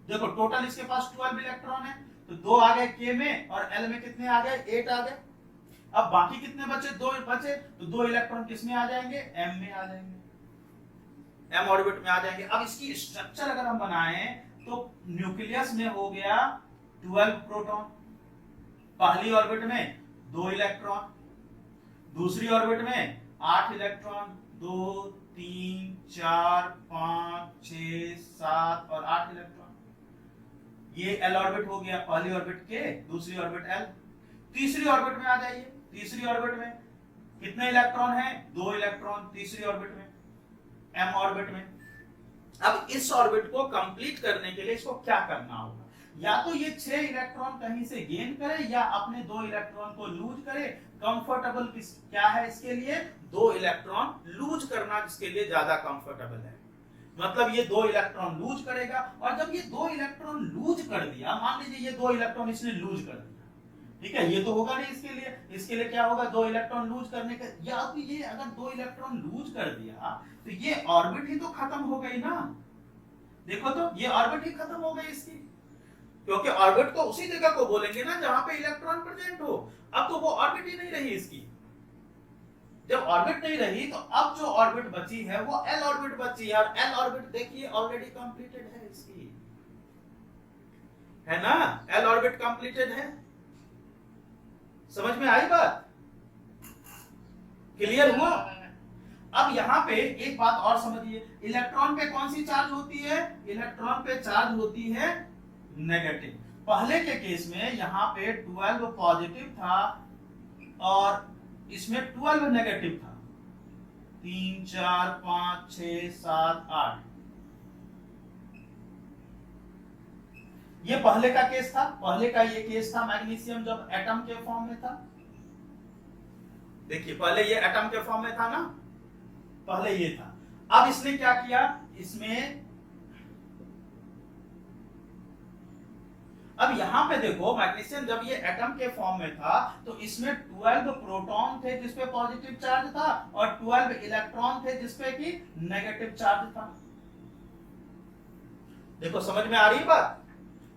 देखो टोटल इसके पास 12 इलेक्ट्रॉन है, तो 2 आ गए के में और एल में कितने आ गए, 8 आ गए। अब बाकी कितने बचे, 2 बचे, तो 2 इलेक्ट्रॉन किस में आ जाएंगे, एम में आ जाएंगे, एम ऑर्बिट में आ जाएंगे। अब इसकी स्ट्रक्चर अगर हम बनाएं तो न्यूक्लियस में हो गया 12 प्रोटॉन, पहली ऑर्बिट में 2 इलेक्ट्रॉन, दूसरी ऑर्बिट में 8 इलेक्ट्रॉन, 2 3 4 5 6 7 और 8 इलेक्ट्रॉन। ये एल ऑर्बिट हो गया, पहली ऑर्बिट के, दूसरी ऑर्बिट एल। तीसरी ऑर्बिट में आ जाइए, तीसरी ऑर्बिट में कितने इलेक्ट्रॉन हैं, 2 इलेक्ट्रॉन तीसरी ऑर्बिट में, एम ऑर्बिट में। अब इस ऑर्बिट को कंप्लीट करने के लिए इसको क्या करना होगा, या तो ये 6 इलेक्ट्रॉन कहीं से गेन करे या अपने 2 इलेक्ट्रॉन को लूज करे। कंफर्टेबल क्या है इसके लिए, 2 इलेक्ट्रॉन लूज करना जिसके लिए ज्यादा कंफर्टेबल है। मतलब ये 2 इलेक्ट्रॉन लूज करेगा, और जब ये 2 इलेक्ट्रॉन लूज कर दिया, मान लीजिए ये 2 इलेक्ट्रॉन इसने लूज कर दिया, ठीक है, ये तो होगा नहीं इसके लिए। इसके लिए क्या होगा, 2 इलेक्ट्रॉन लूज करने का, या तो ये अगर 2 इलेक्ट्रॉन लूज कर दिया तो ये ऑर्बिट ही तो खत्म हो गई ना। देखो तो ये ऑर्बिट ही खत्म हो गई इसकी, क्योंकि ऑर्बिट तो उसी जगह को बोलेंगे ना जहां पे इलेक्ट्रॉन प्रेजेंट हो। अब तो वो ऑर्बिट ही नहीं रही इसकी। जब ऑर्बिट नहीं रही तो अब जो ऑर्बिट बची है वो एल ऑर्बिट बची है, और एल ऑर्बिट देखिए ऑलरेडी कंप्लीटेड है इसकी, है ना, एल ऑर्बिट कंप्लीटेड है। समझ में आई बात, क्लियर हुआ। अब यहाँ पे एक बात और समझिए, इलेक्ट्रॉन पे कौन सी चार्ज होती है, इलेक्ट्रॉन पे चार्ज होती है नेगेटिव। पहले के केस में यहाँ पे 12 पॉजिटिव था और इसमें 12 नेगेटिव था, 3 4 5 6 7 8। ये पहले का केस था, पहले का ये केस था मैग्नीशियम जब एटम के फॉर्म में था। देखिए पहले ये एटम के फॉर्म में था ना, पहले ये था। अब इसने क्या किया, इसमें अब यहाँ पे देखो मैग्नीशियम जब ये एटम के फॉर्म में था तो इसमें 12 प्रोटॉन थे जिसपे पॉजिटिव चार्ज था और 12 इलेक्ट्रॉन थे जिसपे की नेगेटिव चार्ज था। देखो समझ में आ रही बात?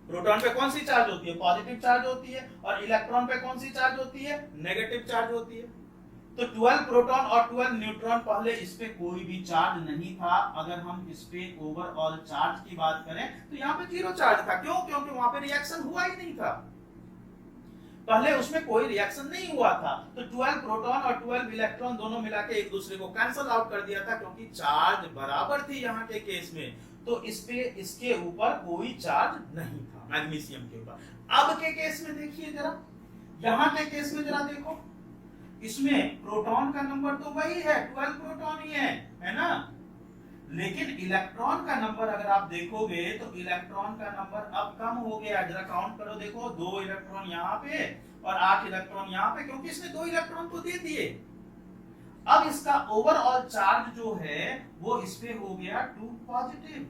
प्रोटॉन पे कौन सी चार्ज होती है? पॉजिटिव चार्ज होती है। और इलेक्ट्रॉन पे कौन सी चार्ज होती है? नेगेटिव चार्ज होती है। तो 12 प्रोटॉन और 12 न्यूट्रॉन, पहले इस पे कोई भी चार्ज नहीं था। अगर हम इस पे ओवरऑल चार्ज की बात करें तो यहाँ पे 0 चार्ज था। क्यों? क्योंकि वहां पे रिएक्शन हुआ ही नहीं था, पहले उसमें कोई रिएक्शन नहीं हुआ था। तो 12 प्रोटॉन और 12 इलेक्ट्रॉन दोनों मिला के एक दूसरे को कैंसल आउट कर दिया था, क्योंकि चार्ज बराबर थी यहाँ के केस में। तो इस पे इसके ऊपर कोई चार्ज नहीं था मैग्नीशियम के ऊपर। अब के केस में देखिए जरा, यहाँ के केस में जरा देखो, इसमें प्रोटॉन का नंबर तो वही है, 12 प्रोटॉन ही है ना, लेकिन इलेक्ट्रॉन का नंबर अगर आप देखोगे तो इलेक्ट्रॉन का नंबर अब कम हो गया। जरा काउंट करो, देखो 2 इलेक्ट्रॉन यहाँ पे और 8 इलेक्ट्रॉन यहाँ पे, क्योंकि इसने 2 इलेक्ट्रॉन को दे दिए। अब इसका ओवरऑल चार्ज जो है वो इस पे हो गया 2 पॉजिटिव।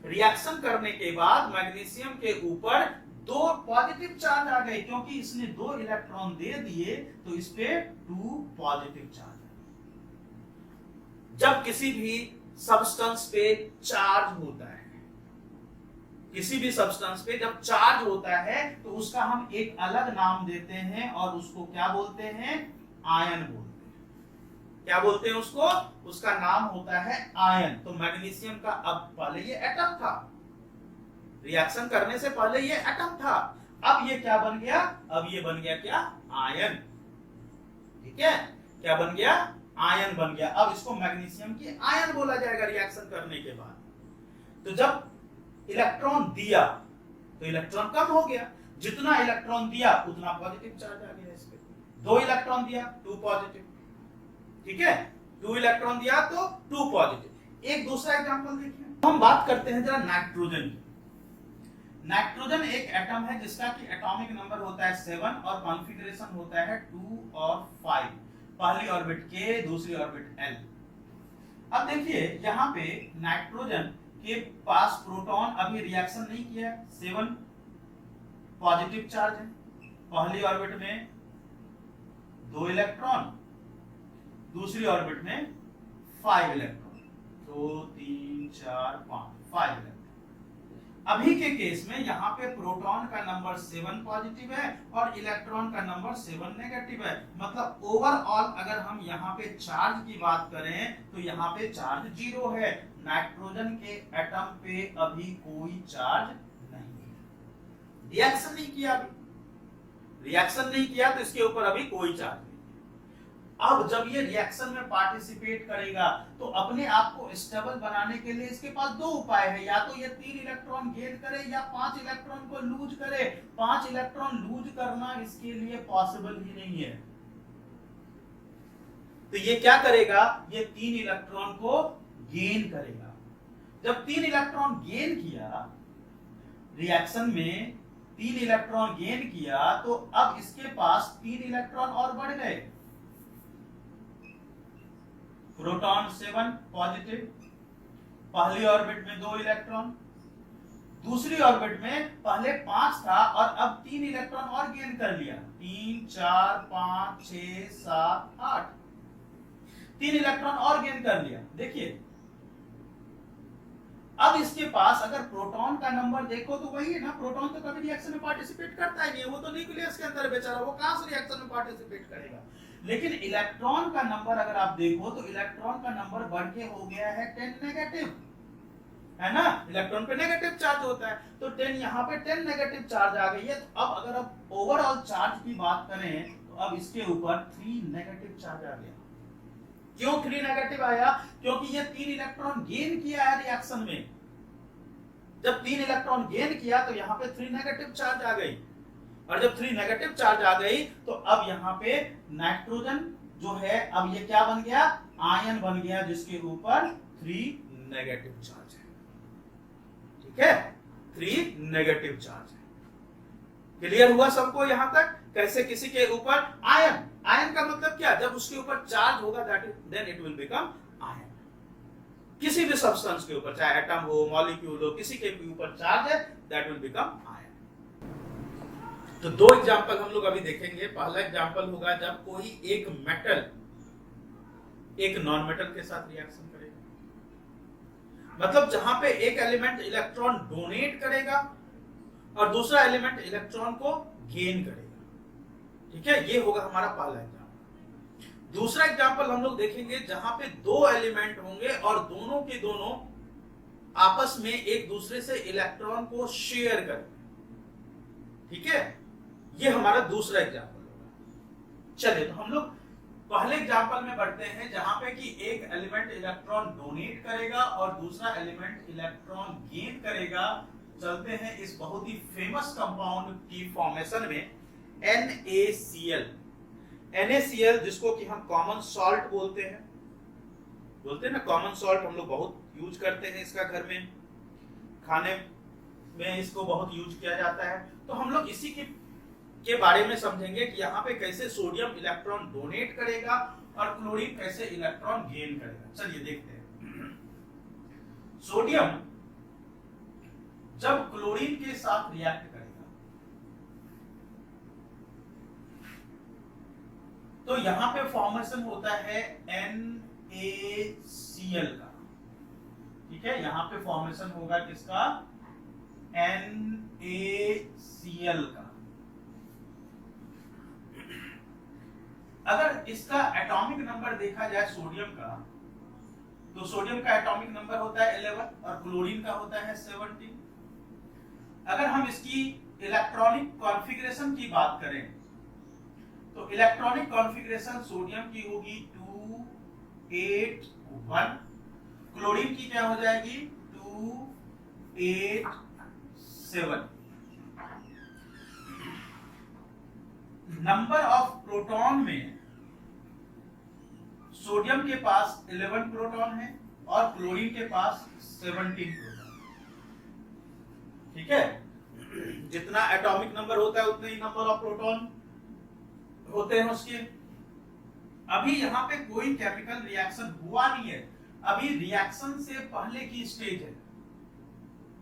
रिएक्शन करने के बाद मैग्नीशियम के ऊपर 2 पॉजिटिव चार्ज आ गए, क्योंकि इसने 2 इलेक्ट्रॉन दे दिए तो इस पे 2 पॉजिटिव चार्ज। जब किसी भी सब्सटेंस पे चार्ज होता है, किसी भी सब्सटेंस पे जब चार्ज होता है तो उसका हम एक अलग नाम देते हैं और उसको क्या बोलते हैं? आयन बोलते हैं। क्या बोलते हैं उसको? उसका नाम होता है आयन। तो मैग्नीशियम का अब पहले ये एटम था, रिएक्शन करने से पहले ये एटम था, अब ये क्या बन गया? अब ये बन गया क्या? आयन। ठीक है, क्या बन गया? आयन बन गया। अब इसको मैग्नीशियम की आयन बोला जाएगा रिएक्शन करने के बाद। तो जब इलेक्ट्रॉन दिया तो इलेक्ट्रॉन कम हो गया, जितना इलेक्ट्रॉन दिया उतना पॉजिटिव चार्ज आ गया इस पे। 2 इलेक्ट्रॉन दिया 2 पॉजिटिव, ठीक है, 2 इलेक्ट्रॉन दिया तो 2 पॉजिटिव। एक दूसरा एग्जांपल देखिए, हम बात करते हैं जरा नाइट्रोजन की। नाइट्रोजन एक एटम है जिसका कि एटॉमिक नंबर होता है 7 और कॉन्फ़िगरेशन होता है 2 और 5। पहली ऑर्बिट K, दूसरी ऑर्बिट L। अब देखिए यहाँ पे नाइट्रोजन के पास प्रोटॉन अभी रिएक्शन नहीं किया, 7 पॉजिटिव चार्ज है। पहली ऑर्बिट में 2 इलेक्ट्रॉन, दूसरी ऑर्बिट में 5 इलेक्ट्रॉन, 2 3 4 5 इलेक्ट्रॉन। अभी के केस में यहाँ पे प्रोटॉन का नंबर 7 पॉजिटिव है और इलेक्ट्रॉन का नंबर 7 नेगेटिव है। मतलब ओवरऑल अगर हम यहाँ पे चार्ज की बात करें तो यहाँ पे चार्ज 0 है। नाइट्रोजन के एटम पे अभी कोई चार्ज नहीं है, रिएक्शन नहीं किया, अभी रिएक्शन नहीं किया तो इसके ऊपर अभी कोई चार्ज नहीं। अब जब ये रिएक्शन में पार्टिसिपेट करेगा तो अपने आप को स्टेबल बनाने के लिए इसके पास 2 उपाय है, या तो ये 3 इलेक्ट्रॉन गेन करे या 5 इलेक्ट्रॉन को लूज करे। 5 इलेक्ट्रॉन लूज करना इसके लिए पॉसिबल ही नहीं है, तो ये क्या करेगा? ये 3 इलेक्ट्रॉन को गेन करेगा। जब 3 इलेक्ट्रॉन गेन किया रिएक्शन में, 3 इलेक्ट्रॉन गेन किया तो अब इसके पास 3 इलेक्ट्रॉन और बढ़ गए। प्रोटॉन 7 पॉजिटिव, पहली ऑर्बिट में 2 इलेक्ट्रॉन, दूसरी ऑर्बिट में पहले 5 था और अब 3 इलेक्ट्रॉन और गेन कर लिया, 3 4 5 6 7 8, 3 इलेक्ट्रॉन और गेन कर लिया। देखिए अब इसके पास अगर प्रोटॉन का नंबर देखो तो वही है ना, प्रोटॉन तो कभी रिएक्शन में पार्टिसिपेट करता ही नहीं है, वो तो न्यूक्लियस के अंदर बेचारा, वो कहां से रिएक्शन में पार्टिसिपेट करेगा। लेकिन इलेक्ट्रॉन का नंबर अगर आप देखो तो इलेक्ट्रॉन का नंबर बढ़ के हो गया है 10 नेगेटिव, है ना, इलेक्ट्रॉन पे नेगेटिव चार्ज होता है, तो 10 यहाँ पे 10 नेगेटिव चार्ज आ गई है। तो अब अगर आप ओवरऑल चार्ज की बात करें तो अब इसके ऊपर 3 नेगेटिव चार्ज आ गया। क्यों 3 नेगेटिव आया? क्योंकि ये 3 इलेक्ट्रॉन गेन किया है रिएक्शन में। जब 3 इलेक्ट्रॉन गेन किया तो यहाँ पे 3 नेगेटिव चार्ज आ गई, और जब 3 नेगेटिव चार्ज आ गई तो अब यहाँ पे नाइट्रोजन जो है अब ये क्या बन गया? आयन बन गया, जिसके ऊपर 3 नेगेटिव चार्ज है। ठीक है, 3 नेगेटिव चार्ज है। क्लियर हुआ सबको यहां तक? कैसे किसी के ऊपर आयन, आयन का मतलब क्या? जब उसके ऊपर चार्ज होगा then it will become ion. किसी भी सब्सटेंस के ऊपर, चाहे एटम हो, मॉलिक्यूल हो, किसी के भी ऊपर चार्ज है दैट विल बिकम आयन। तो दो एग्जाम्पल हम लोग अभी देखेंगे। पहला एग्जाम्पल होगा जब कोई एक मेटल एक नॉन मेटल के साथ रिएक्शन करेगा, मतलब जहां पे एक एलिमेंट इलेक्ट्रॉन डोनेट करेगा और दूसरा एलिमेंट इलेक्ट्रॉन को गेन करेगा। ठीक है, ये होगा हमारा पहला एग्जाम्पल। दूसरा एग्जाम्पल हम लोग देखेंगे जहां पे दो एलिमेंट होंगे और दोनों के दोनों आपस में एक दूसरे से इलेक्ट्रॉन को शेयर करेंगे। ठीक है, ये हमारा दूसरा एग्जाम्पल होगा। चलिए, तो हम लोग पहले एग्जाम्पल में बढ़ते हैं जहां पे कि एक एलिमेंट इलेक्ट्रॉन डोनेट करेगा और दूसरा एलिमेंट इलेक्ट्रॉन गेन करेगा। चलते हैं इस बहुत ही फेमस कंपाउंड की फॉर्मेशन में, NaCl। NaCl जिसको कि हम कॉमन सॉल्ट बोलते हैं ना, कॉमन सॉल्ट हम लोग बहुत यूज करते हैं इसका, घर में खाने में इसको बहुत यूज किया जाता है। तो हम लोग इसी के बारे में समझेंगे कि यहाँ पे कैसे सोडियम इलेक्ट्रॉन डोनेट करेगा और क्लोरीन कैसे इलेक्ट्रॉन गेन करेगा। चलिए देखते हैं। सोडियम जब क्लोरीन के साथ रिएक्ट करेगा तो यहां पे फॉर्मेशन होता है NaCl का। ठीक है, यहां पे फॉर्मेशन होगा किसका? NaCl का। अगर इसका एटॉमिक नंबर देखा जाए सोडियम का, तो सोडियम का एटॉमिक नंबर होता है 11 और क्लोरीन का होता है 17। अगर हम इसकी इलेक्ट्रॉनिक कॉन्फ़िगरेशन की बात करें तो इलेक्ट्रॉनिक कॉन्फ़िगरेशन सोडियम की होगी 281, क्लोरीन की क्या हो जाएगी 287। नंबर ऑफ प्रोटॉन में सोडियम के पास 11 प्रोटॉन है और क्लोरीन के पास 17 प्रोटॉन। ठीक है, जितना एटॉमिक नंबर होता है उतने ही नंबर ऑफ प्रोटॉन होते हैं उसके। अभी यहाँ पे कोई केमिकल रिएक्शन हुआ नहीं है, अभी रिएक्शन से पहले की स्टेज है।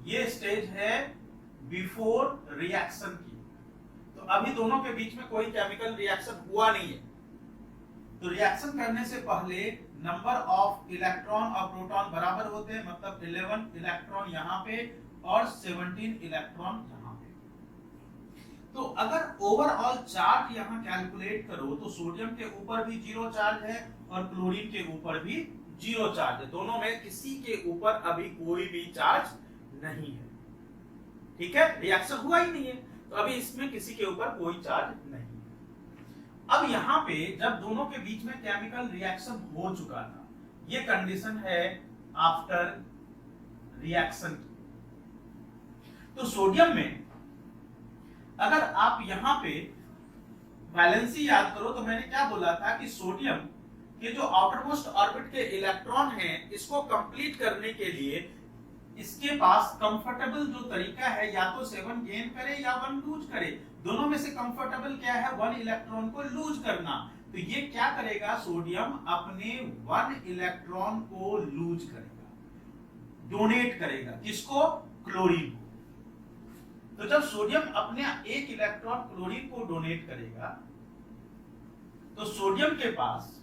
ये स्टेज है बिफोर रिएक्शन की। तो अभी दोनों के बीच में कोई केमिकल रिएक्शन हुआ नहीं है। तो रिएक्शन करने से पहले नंबर ऑफ इलेक्ट्रॉन और प्रोटॉन बराबर होते हैं, मतलब 11 इलेक्ट्रॉन यहाँ पे और 17 इलेक्ट्रॉन यहाँ पे। तो अगर ओवरऑल चार्ज यहाँ कैलकुलेट करो तो सोडियम के ऊपर भी 0 चार्ज है और क्लोरीन के ऊपर भी 0 चार्ज है। दोनों में किसी के ऊपर अभी कोई भी चार्ज नहीं है। ठीक है, रिएक्शन हुआ ही नहीं है, तो अभी इसमें किसी के ऊपर कोई चार्ज नहीं है। अब यहाँ पे जब दोनों के बीच में केमिकल रिएक्शन हो चुका था, ये कंडीशन है आफ्टर रिएक्शन की। तो सोडियम में अगर आप यहाँ पे वैलेंसी याद करो तो मैंने क्या बोला था कि सोडियम के जो आउटरमोस्ट ऑर्बिट के इलेक्ट्रॉन हैं, इसको कंप्लीट करने के लिए इसके पास कंफर्टेबल जो तरीका है, या तो 7 गेन करे या 1 लूज करे। दोनों में से कंफर्टेबल क्या है? 1 इलेक्ट्रॉन को लूज करना। तो ये क्या करेगा? सोडियम अपने 1 इलेक्ट्रॉन को लूज करेगा, डोनेट करेगा। किसको? क्लोरीन को। तो जब सोडियम अपने 1 इलेक्ट्रॉन क्लोरीन को डोनेट करेगा तो सोडियम के पास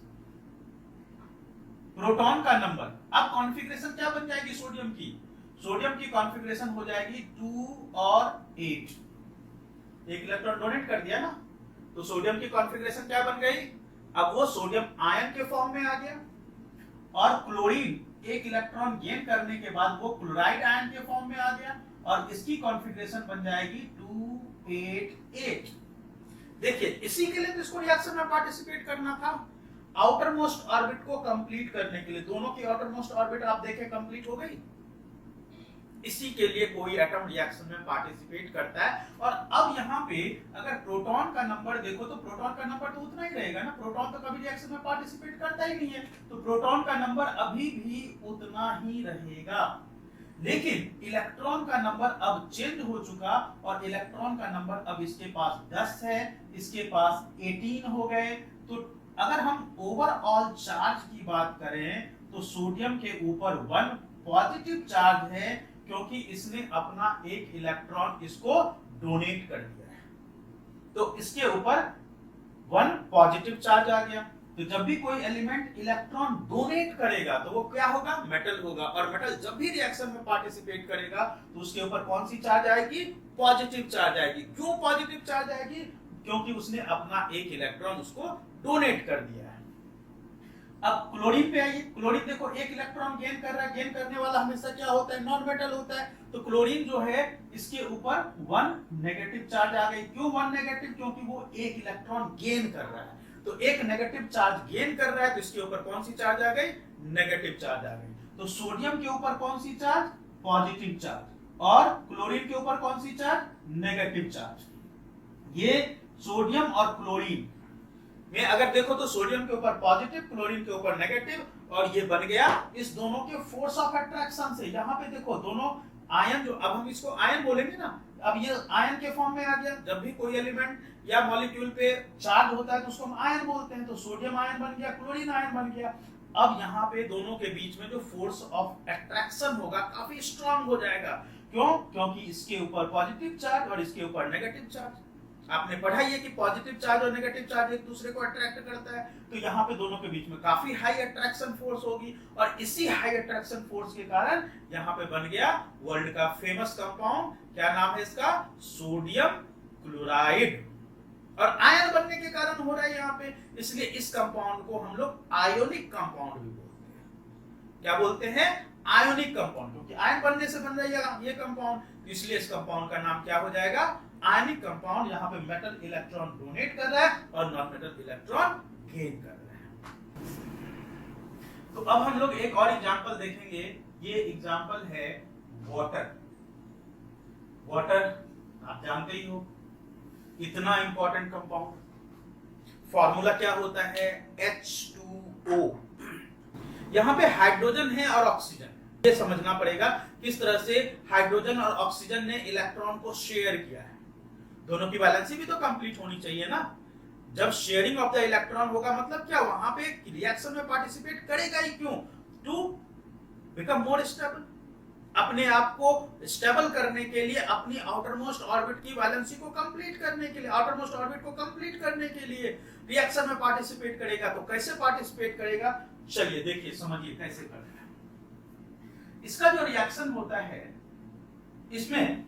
प्रोटॉन का नंबर, अब कॉन्फ़िगरेशन क्या बन जाएगी सोडियम की? सोडियम की कॉन्फ़िगरेशन हो जाएगी 2 और 8। 1 इलेक्ट्रॉन डोनेट कर दिया ना, तो सोडियम की कॉन्फ़िगरेशन क्या बन गई? अब वो सोडियम आयन के फॉर्म में आ गया और क्लोरीन 1 इलेक्ट्रॉन गेन करने के बाद वो क्लोराइड आयन के फॉर्म में आ गया और इसकी कॉन्फ़िगरेशन बन जाएगी 288। देखिए, इसी के लिए तो इसको रिएक्शन में पार्टिसिपेट करना था, आउटर मोस्ट ऑर्बिट को कंप्लीट करने के लिए। दोनों की आउटर मोस्ट ऑर्बिट आप देखें कंप्लीट हो गई, इसी के लिए कोई एटम रिएक्शन में पार्टिसिपेट करता है। और अब यहाँ पे अगर प्रोटॉन का नंबर देखो तो प्रोटॉन का नंबर तो उतना ही रहेगा ना, प्रोटॉन तो कभी रिएक्शन में पार्टिसिपेट करता ही नहीं है, तो प्रोटॉन का नंबर अभी भी उतना ही रहेगा। लेकिन इलेक्ट्रॉन का नंबर अब चेंज हो चुका और इलेक्ट्रॉन का नंबर अब इसके पास 10 है, इसके पास 18 हो गए। तो अगर हम ओवरऑल चार्ज की बात करें तो सोडियम के ऊपर 1 पॉजिटिव चार्ज है, क्योंकि इसने अपना 1 इलेक्ट्रॉन इसको डोनेट कर दिया है। तो इसके ऊपर 1 पॉजिटिव चार्ज आ गया। तो जब भी कोई एलिमेंट इलेक्ट्रॉन डोनेट करेगा तो वो क्या होगा, मेटल होगा, और मेटल जब भी रिएक्शन में पार्टिसिपेट करेगा तो उसके ऊपर कौन सी चार्ज आएगी, पॉजिटिव चार्ज आएगी। क्यों पॉजिटिव चार्ज आएगी, क्योंकि उसने अपना एक इलेक्ट्रॉन उसको डोनेट कर दिया है। अब क्लोरीन पे आइए, क्लोरीन देखो एक इलेक्ट्रॉन गेन कर रहा है, गेन करने वाला हमेशा क्या होता है, नॉन मेटल होता है। तो क्लोरीन जो है इसके ऊपर 1 नेगेटिव चार्ज आ गई। क्यों 1 नेगेटिव, क्योंकि वो एक इलेक्ट्रॉन गेन कर रहा है। तो एक नेगेटिव चार्ज गेन कर रहा है तो इसके ऊपर कौन सी चार्ज आ गई, नेगेटिव चार्ज आ गई। तो सोडियम के ऊपर कौन सी चार्ज, पॉजिटिव चार्ज, और क्लोरीन के ऊपर कौन सी चार्ज, नेगेटिव चार्ज। ये सोडियम और क्लोरीन में अगर देखो तो सोडियम के ऊपर पॉजिटिव, क्लोरीन के ऊपर नेगेटिव, और ये बन गया इस दोनों के फोर्स ऑफ अट्रैक्शन से। यहाँ पे देखो दोनों आयन, जो अब हम इसको आयन बोलेंगे ना, अब ये आयन के फॉर्म में आ गया। जब भी कोई एलिमेंट या मॉलिक्यूल पे चार्ज होता है तो उसको हम आयन बोलते हैं। तो सोडियम आयन बन गया, क्लोरीन आयन बन गया। अब यहाँ पे दोनों के बीच में जो फोर्स ऑफ अट्रैक्शन होगा काफी स्ट्रांग हो जाएगा। क्यों, क्योंकि इसके ऊपर पॉजिटिव चार्ज और इसके ऊपर नेगेटिव चार्ज। आपने पढ़ा ही है कि पॉजिटिव चार्ज और नेगेटिव चार्ज एक दूसरे को अट्रैक्ट करता है। तो यहाँ पे दोनों के बीच में काफी हाई अट्रैक्शन फोर्स होगी, और इसी हाई अट्रैक्शन फोर्स के कारण यहाँ पे बन गया वर्ल्ड का फेमस कंपाउंड। क्या नाम है इसका, सोडियम क्लोराइड। और आयन बनने के कारण हो रहा है यहाँ पे, इसलिए इस कंपाउंड को हम लोग आयोनिक कंपाउंड भी बोलते हैं। क्या बोलते हैं, आयोनिक कंपाउंड, क्योंकि आयन बनने से बन रहा है ये कंपाउंड, इसलिए इस कंपाउंड का नाम क्या हो जाएगा, आयनिक कंपाउंड। यहाँ पे मेटल इलेक्ट्रॉन डोनेट कर रहा है और नॉन मेटल इलेक्ट्रॉन गेन कर रहा है। तो अब हम लोग एक और एग्जांपल देखेंगे। ये एग्जांपल है वाटर। वाटर आप जानते ही हो, इतना इंपॉर्टेंट कंपाउंड। फॉर्मूला क्या होता है, H2O। यहाँ पे हाइड्रोजन है और ऑक्सीजन। ये समझना पड़ेगा किस तरह से हाइड्रोजन और ऑक्सीजन ने इलेक्ट्रॉन को शेयर किया है। दोनों की बैलेंसी भी तो कंप्लीट होनी चाहिए ना। जब शेयरिंग ऑफ द इलेक्ट्रॉन होगा मतलब क्या, वहां पे रिएक्शन में पार्टिसिपेट करेगा ही। क्यों, टू बिकम मोर स्टेबल, अपने आप को स्टेबल करने के लिए, अपनी आउटर मोस्ट ऑर्बिट की बैलेंसी को कंप्लीट करने के लिए, आउटर मोस्ट ऑर्बिट को कंप्लीट करने के लिए रिएक्शन में पार्टिसिपेट करेगा। तो कैसे पार्टिसिपेट करेगा, चलिए देखिए समझिए कैसे करना है। इसका जो रिएक्शन होता है, इसमें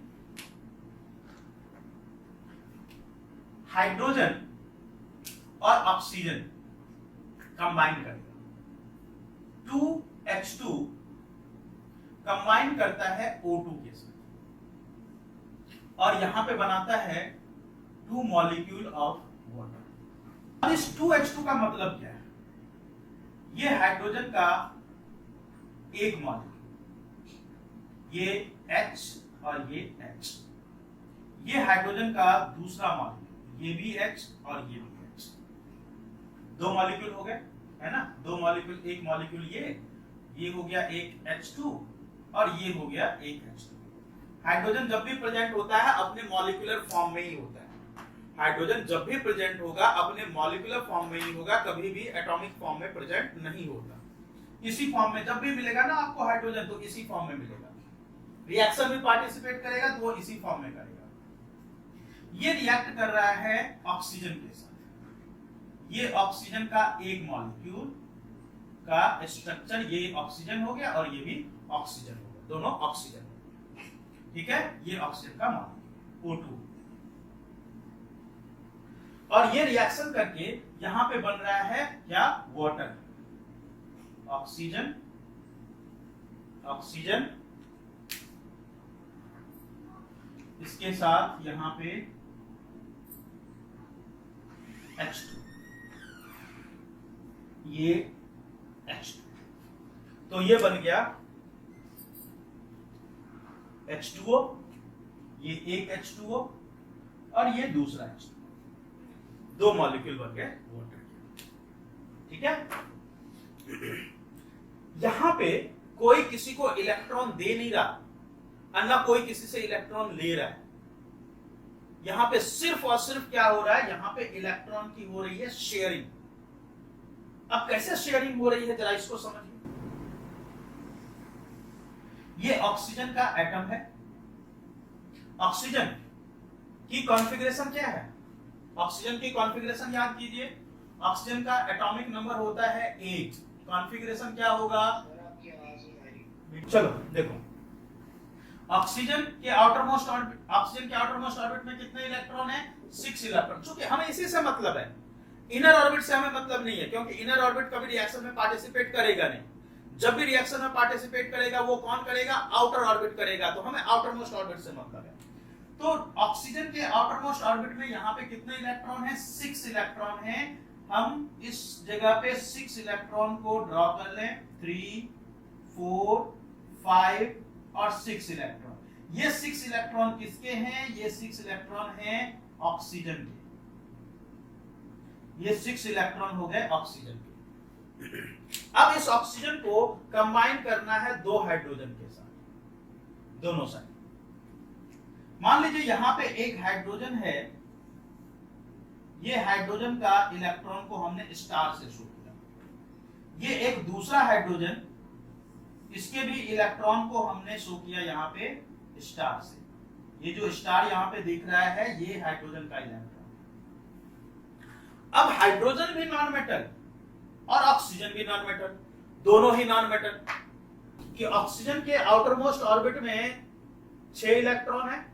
हाइड्रोजन और ऑक्सीजन कंबाइन करेगा। 2H2 कंबाइन करता है O2 के साथ, और यहां पे बनाता है 2 मॉलिक्यूल ऑफ वाटर। अब इस 2H2 का मतलब क्या है, ये हाइड्रोजन का एक मॉलिक्यूल, ये H और ये H, ये हाइड्रोजन का दूसरा मॉलिक्यूल, ये भी H और ये भी H। 2 मॉलिक्यूल हो गए, है ना, 2 मॉलिक्यूल, एक मॉलिक्यूल ये हो गया एक H2 और ये हो गया एक H2। हाइड्रोजन जब भी प्रेजेंट होता है अपने मॉलिक्यूलर फॉर्म में ही होता है। हाइड्रोजन जब भी प्रेजेंट होगा अपने मॉलिक्यूलर फॉर्म में ही होगा, कभी भी एटॉमिक फॉर्म में प्रेजेंट नहीं होता। इसी फॉर्म में जब भी मिलेगा ना आपको हाइड्रोजन, तो इसी फॉर्म में मिलेगा। रिएक्शन में पार्टिसिपेट करेगा तो वो इसी फॉर्म में करेगा। ये रिएक्ट कर रहा है ऑक्सीजन के साथ। ये ऑक्सीजन का एक मॉलिक्यूल का स्ट्रक्चर, ये ऑक्सीजन हो गया और ये भी ऑक्सीजन हो गया, दोनों ऑक्सीजन हो गया, ठीक है। ये ऑक्सीजन का मॉलिक्यूल O2, और ये रिएक्शन करके यहां पे बन रहा है क्या, वाटर। ऑक्सीजन ऑक्सीजन, इसके साथ यहां पे H2, ये H2, तो ये बन गया H2O, ये एक H2O और ये दूसरा H2O, 2 मॉलिक्यूल बन गए वाटर के, ठीक है। यहां पे कोई किसी को इलेक्ट्रॉन दे नहीं रहा, अन्ना कोई किसी से इलेक्ट्रॉन ले रहा है। यहां पे सिर्फ और सिर्फ क्या हो रहा है, यहां पे इलेक्ट्रॉन की हो रही है शेयरिंग। अब कैसे शेयरिंग हो रही है जरा इसको समझिए। ये ऑक्सीजन का एटम है। ऑक्सीजन की कॉन्फ़िगरेशन क्या है, ऑक्सीजन की कॉन्फ़िगरेशन याद कीजिए, ऑक्सीजन का एटॉमिक नंबर होता है 8, कॉन्फ़िगरेशन क्या होगा, चलो देखो, ऑक्सीजन के आउटरमोस्ट ऑर्बिट में कितने इलेक्ट्रॉन है, 6 इलेक्ट्रॉन। चूंकि हमें इसी से मतलब है, इनर ऑर्बिट से हमें मतलब नहीं है, क्योंकि इनर ऑर्बिट कभी रिएक्शन में पार्टिसिपेट करेगा नहीं। जब भी रिएक्शन में पार्टिसिपेट करेगा वो कौन करेगा, आउटर ऑर्बिट करेगा, तो हमें आउटर मोस्ट ऑर्बिट से मतलब है। तो ऑक्सीजन के आउटर मोस्ट ऑर्बिट में यहाँ पे कितने इलेक्ट्रॉन है, 6 इलेक्ट्रॉन है। हम इस जगह पे 6 इलेक्ट्रॉन को ड्रॉ कर लें, 3 4 5 और 6 इलेक्ट्रॉन। ये 6 इलेक्ट्रॉन किसके हैं, ये 6 इलेक्ट्रॉन हैं ऑक्सीजन के, ये 6 इलेक्ट्रॉन हो गए ऑक्सीजन के। अब इस ऑक्सीजन को कंबाइन करना है 2 हाइड्रोजन के साथ, दोनों साइड। मान लीजिए यहां पे एक हाइड्रोजन है, ये हाइड्रोजन का इलेक्ट्रॉन को हमने स्टार से शो किया, ये एक दूसरा हाइड्रोजन, इसके भी इलेक्ट्रॉन को हमने शो किया यहाँ पे स्टार से। ये जो स्टार यहाँ पे दिख रहा है ये हाइड्रोजन का इलेक्ट्रॉन। अब हाइड्रोजन भी नॉन मेटल और ऑक्सीजन भी नॉन मेटल, दोनों ही नॉन मेटल। कि ऑक्सीजन के आउटर मोस्ट ऑर्बिट में 6 इलेक्ट्रॉन है,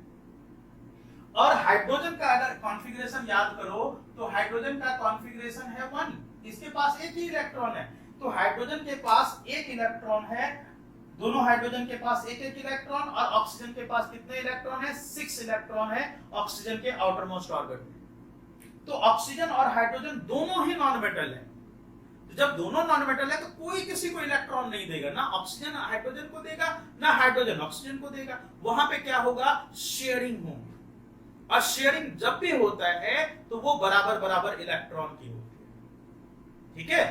और हाइड्रोजन का अगर कॉन्फ़िगरेशन याद करो तो हाइड्रोजन का कॉन्फ़िगरेशन है 1, इसके पास एक ही इलेक्ट्रॉन है। तो हाइड्रोजन के पास एक इलेक्ट्रॉन है, दोनों हाइड्रोजन के पास एक एक इलेक्ट्रॉन, और ऑक्सीजन के पास कितने इलेक्ट्रॉन है, 6 इलेक्ट्रॉन है ऑक्सीजन के आउटर मोस्ट ऑर्बिट में। तो ऑक्सीजन और हाइड्रोजन दोनों ही नॉन मेटल है। तो जब दोनों नॉन मेटल है तो कोई किसी को इलेक्ट्रॉन नहीं देगा, ना ऑक्सीजन हाइड्रोजन को देगा, ना हाइड्रोजन ऑक्सीजन को देगा। वहां पे क्या होगा, शेयरिंग होगी, और शेयरिंग जब भी होता है तो वो बराबर बराबर इलेक्ट्रॉन की होती है। ठीक है,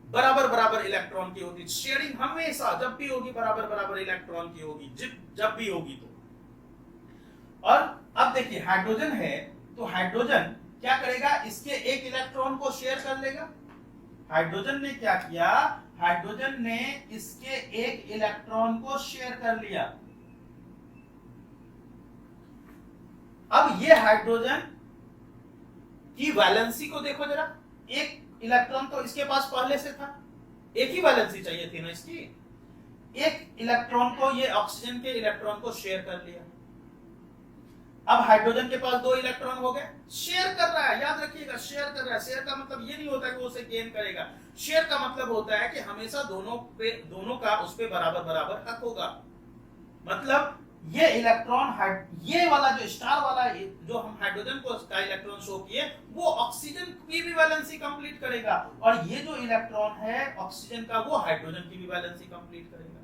बराबर बराबर इलेक्ट्रॉन की होती है। शेयरिंग हमेशा जब भी होगी बराबर बराबर इलेक्ट्रॉन की होगी, जब भी होगी तो। और अब देखिए हाइड्रोजन है, तो हाइड्रोजन क्या करेगा, इसके एक इलेक्ट्रॉन को शेयर कर लेगा। हाइड्रोजन ने क्या किया, हाइड्रोजन ने इसके एक इलेक्ट्रॉन को शेयर कर लिया। अब ये हाइड्रोजन की वैलेंसी को देखो जरा, एक इलेक्ट्रॉन तो इसके पास पहले से था, एक ही वैलेंसी चाहिए थी ना इसकी, एक इलेक्ट्रॉन को ये ऑक्सीजन के इलेक्ट्रॉन को शेयर कर लिया। अब हाइड्रोजन के पास 2 इलेक्ट्रॉन हो गए, शेयर कर रहा है, याद रखिएगा शेयर कर रहा है। शेयर का मतलब ये नहीं होता कि वो उसे गेन करेगा, शेयर का मतलब होता है कि हमेशा दोनों का उस पे बराबर बराबर हक होगा। मतलब ये इलेक्ट्रॉन, ये वाला जो स्टार वाला जो हम हाइड्रोजन को का इलेक्ट्रॉन शो किए, वो ऑक्सीजन की भी वैलेंसी कंप्लीट करेगा, और ये जो इलेक्ट्रॉन है ऑक्सीजन का वो हाइड्रोजन की भी वैलेंसी कंप्लीट करेगा।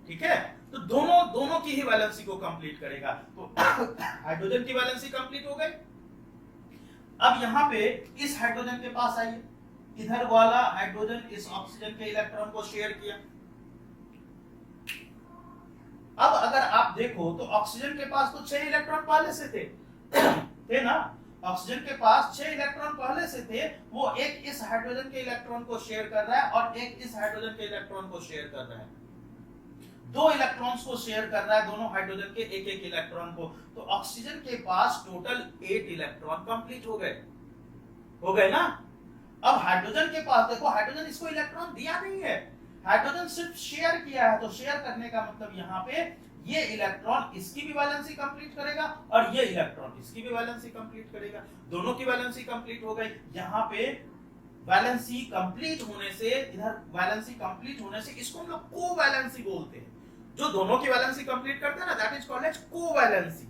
ठीक है, तो दोनों की ही वैलेंसी को कंप्लीट करेगा। तो हाइड्रोजन की वैलेंसी कंप्लीट हो गई। अब यहाँ पे इस हाइड्रोजन के पास आइए, इधर वाला हाइड्रोजन इस ऑक्सीजन के इलेक्ट्रॉन को शेयर किया। अब अगर आप देखो तो ऑक्सीजन के पास तो 6 इलेक्ट्रॉन पहले से थे ना, ऑक्सीजन के पास 6 इलेक्ट्रॉन पहले से थे, वो एक इस हाइड्रोजन के इलेक्ट्रॉन को शेयर कर रहा है और एक इस हाइड्रोजन के इलेक्ट्रॉन को शेयर कर रहा है। 2 इलेक्ट्रॉन्स को शेयर कर रहा है, दोनों हाइड्रोजन के एक एक इलेक्ट्रॉन को। तो ऑक्सीजन के पास टोटल 8 इलेक्ट्रॉन कंप्लीट हो गए ना। अब हाइड्रोजन के पास देखो, हाइड्रोजन इसको इलेक्ट्रॉन दिया नहीं है, हाइड्रोजन सिर्फ शेयर किया है। तो शेयर करने का मतलब यहाँ पे ये इलेक्ट्रॉन इसकी भी वैलेंसी कंप्लीट करेगा और ये इलेक्ट्रॉन इसकी भी वैलेंसी कंप्लीट करेगा, दोनों की वैलेंसी कंप्लीट हो गई। यहाँ पे वैलेंसी कंप्लीट होने से, इधर वैलेंसी कंप्लीट होने से इसको हम लोग कोवैलेंसी बोलते हैं। जो दोनों की वैलेंसी कंप्लीट करते हैं ना, that is called as covalency.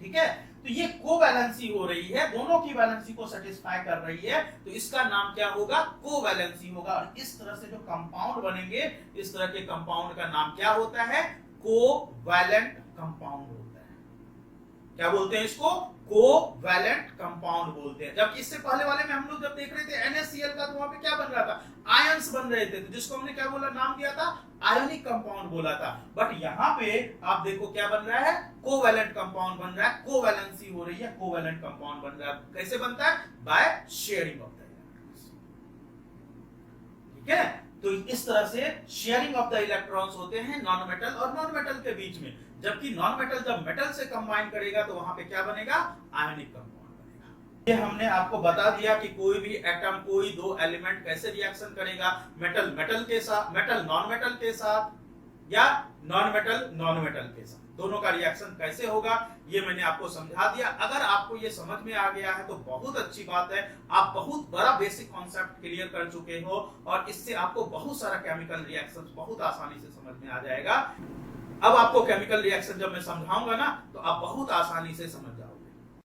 ठीक है, तो ये कोवैलेंसी हो रही है, दोनों की वैलेंसी को सेटिस्फाई कर रही है, तो इसका नाम क्या होगा, कोवैलेंसी होगा। और इस तरह से जो कंपाउंड बनेंगे, इस तरह के कंपाउंड का नाम क्या होता है, कोवैलेंट कंपाउंड होता है। क्या बोलते हैं इसको, कोवैलेंट कंपाउंड बोलते हैं। जबकि इससे पहले वाले में हम लोग जब देख रहे थे NaCl का, तो वहां पे क्या बन रहा था, आयंस बन रहे थे, तो जिसको हमने क्या बोला, नाम दिया था आयोनिक कंपाउंड बोला था। बट यहाँ पे आप देखो क्या बन रहा है, कोवैलेंट कंपाउंड बन रहा है, कोवैलेंसी हो रही है, कोवैलेंट कंपाउंड बन रहा है। कैसे बनता है, by sharing of the electrons. ठीक है, तो इस तरह से शेयरिंग ऑफ द इलेक्ट्रॉन्स होते हैं नॉन मेटल और नॉन मेटल के बीच में। जबकि नॉन मेटल जब मेटल से कंबाइन करेगा तो वहां पे क्या बनेगा, आयोनिक कंपाउंड बनेगा। ये हमने आपको बता दिया कि कोई भी एटम, कोई दो एलिमेंट कैसे रिएक्शन करेगा, मेटल मेटल के साथ, मेटल नॉन मेटल के साथ, या नॉन मेटल के साथ, दोनों का रिएक्शन कैसे होगा ये मैंने आपको समझा दिया। अगर आपको ये समझ में आ गया है तो बहुत अच्छी बात है, आप बहुत बड़ा बेसिक कॉन्सेप्ट क्लियर कर चुके हो और इससे आपको बहुत सारा केमिकल रिएक्शंस बहुत आसानी से समझ में आ जाएगा। अब आपको केमिकल रिएक्शन जब मैं समझाऊंगा ना तो आप बहुत आसानी से समझ जाओगे।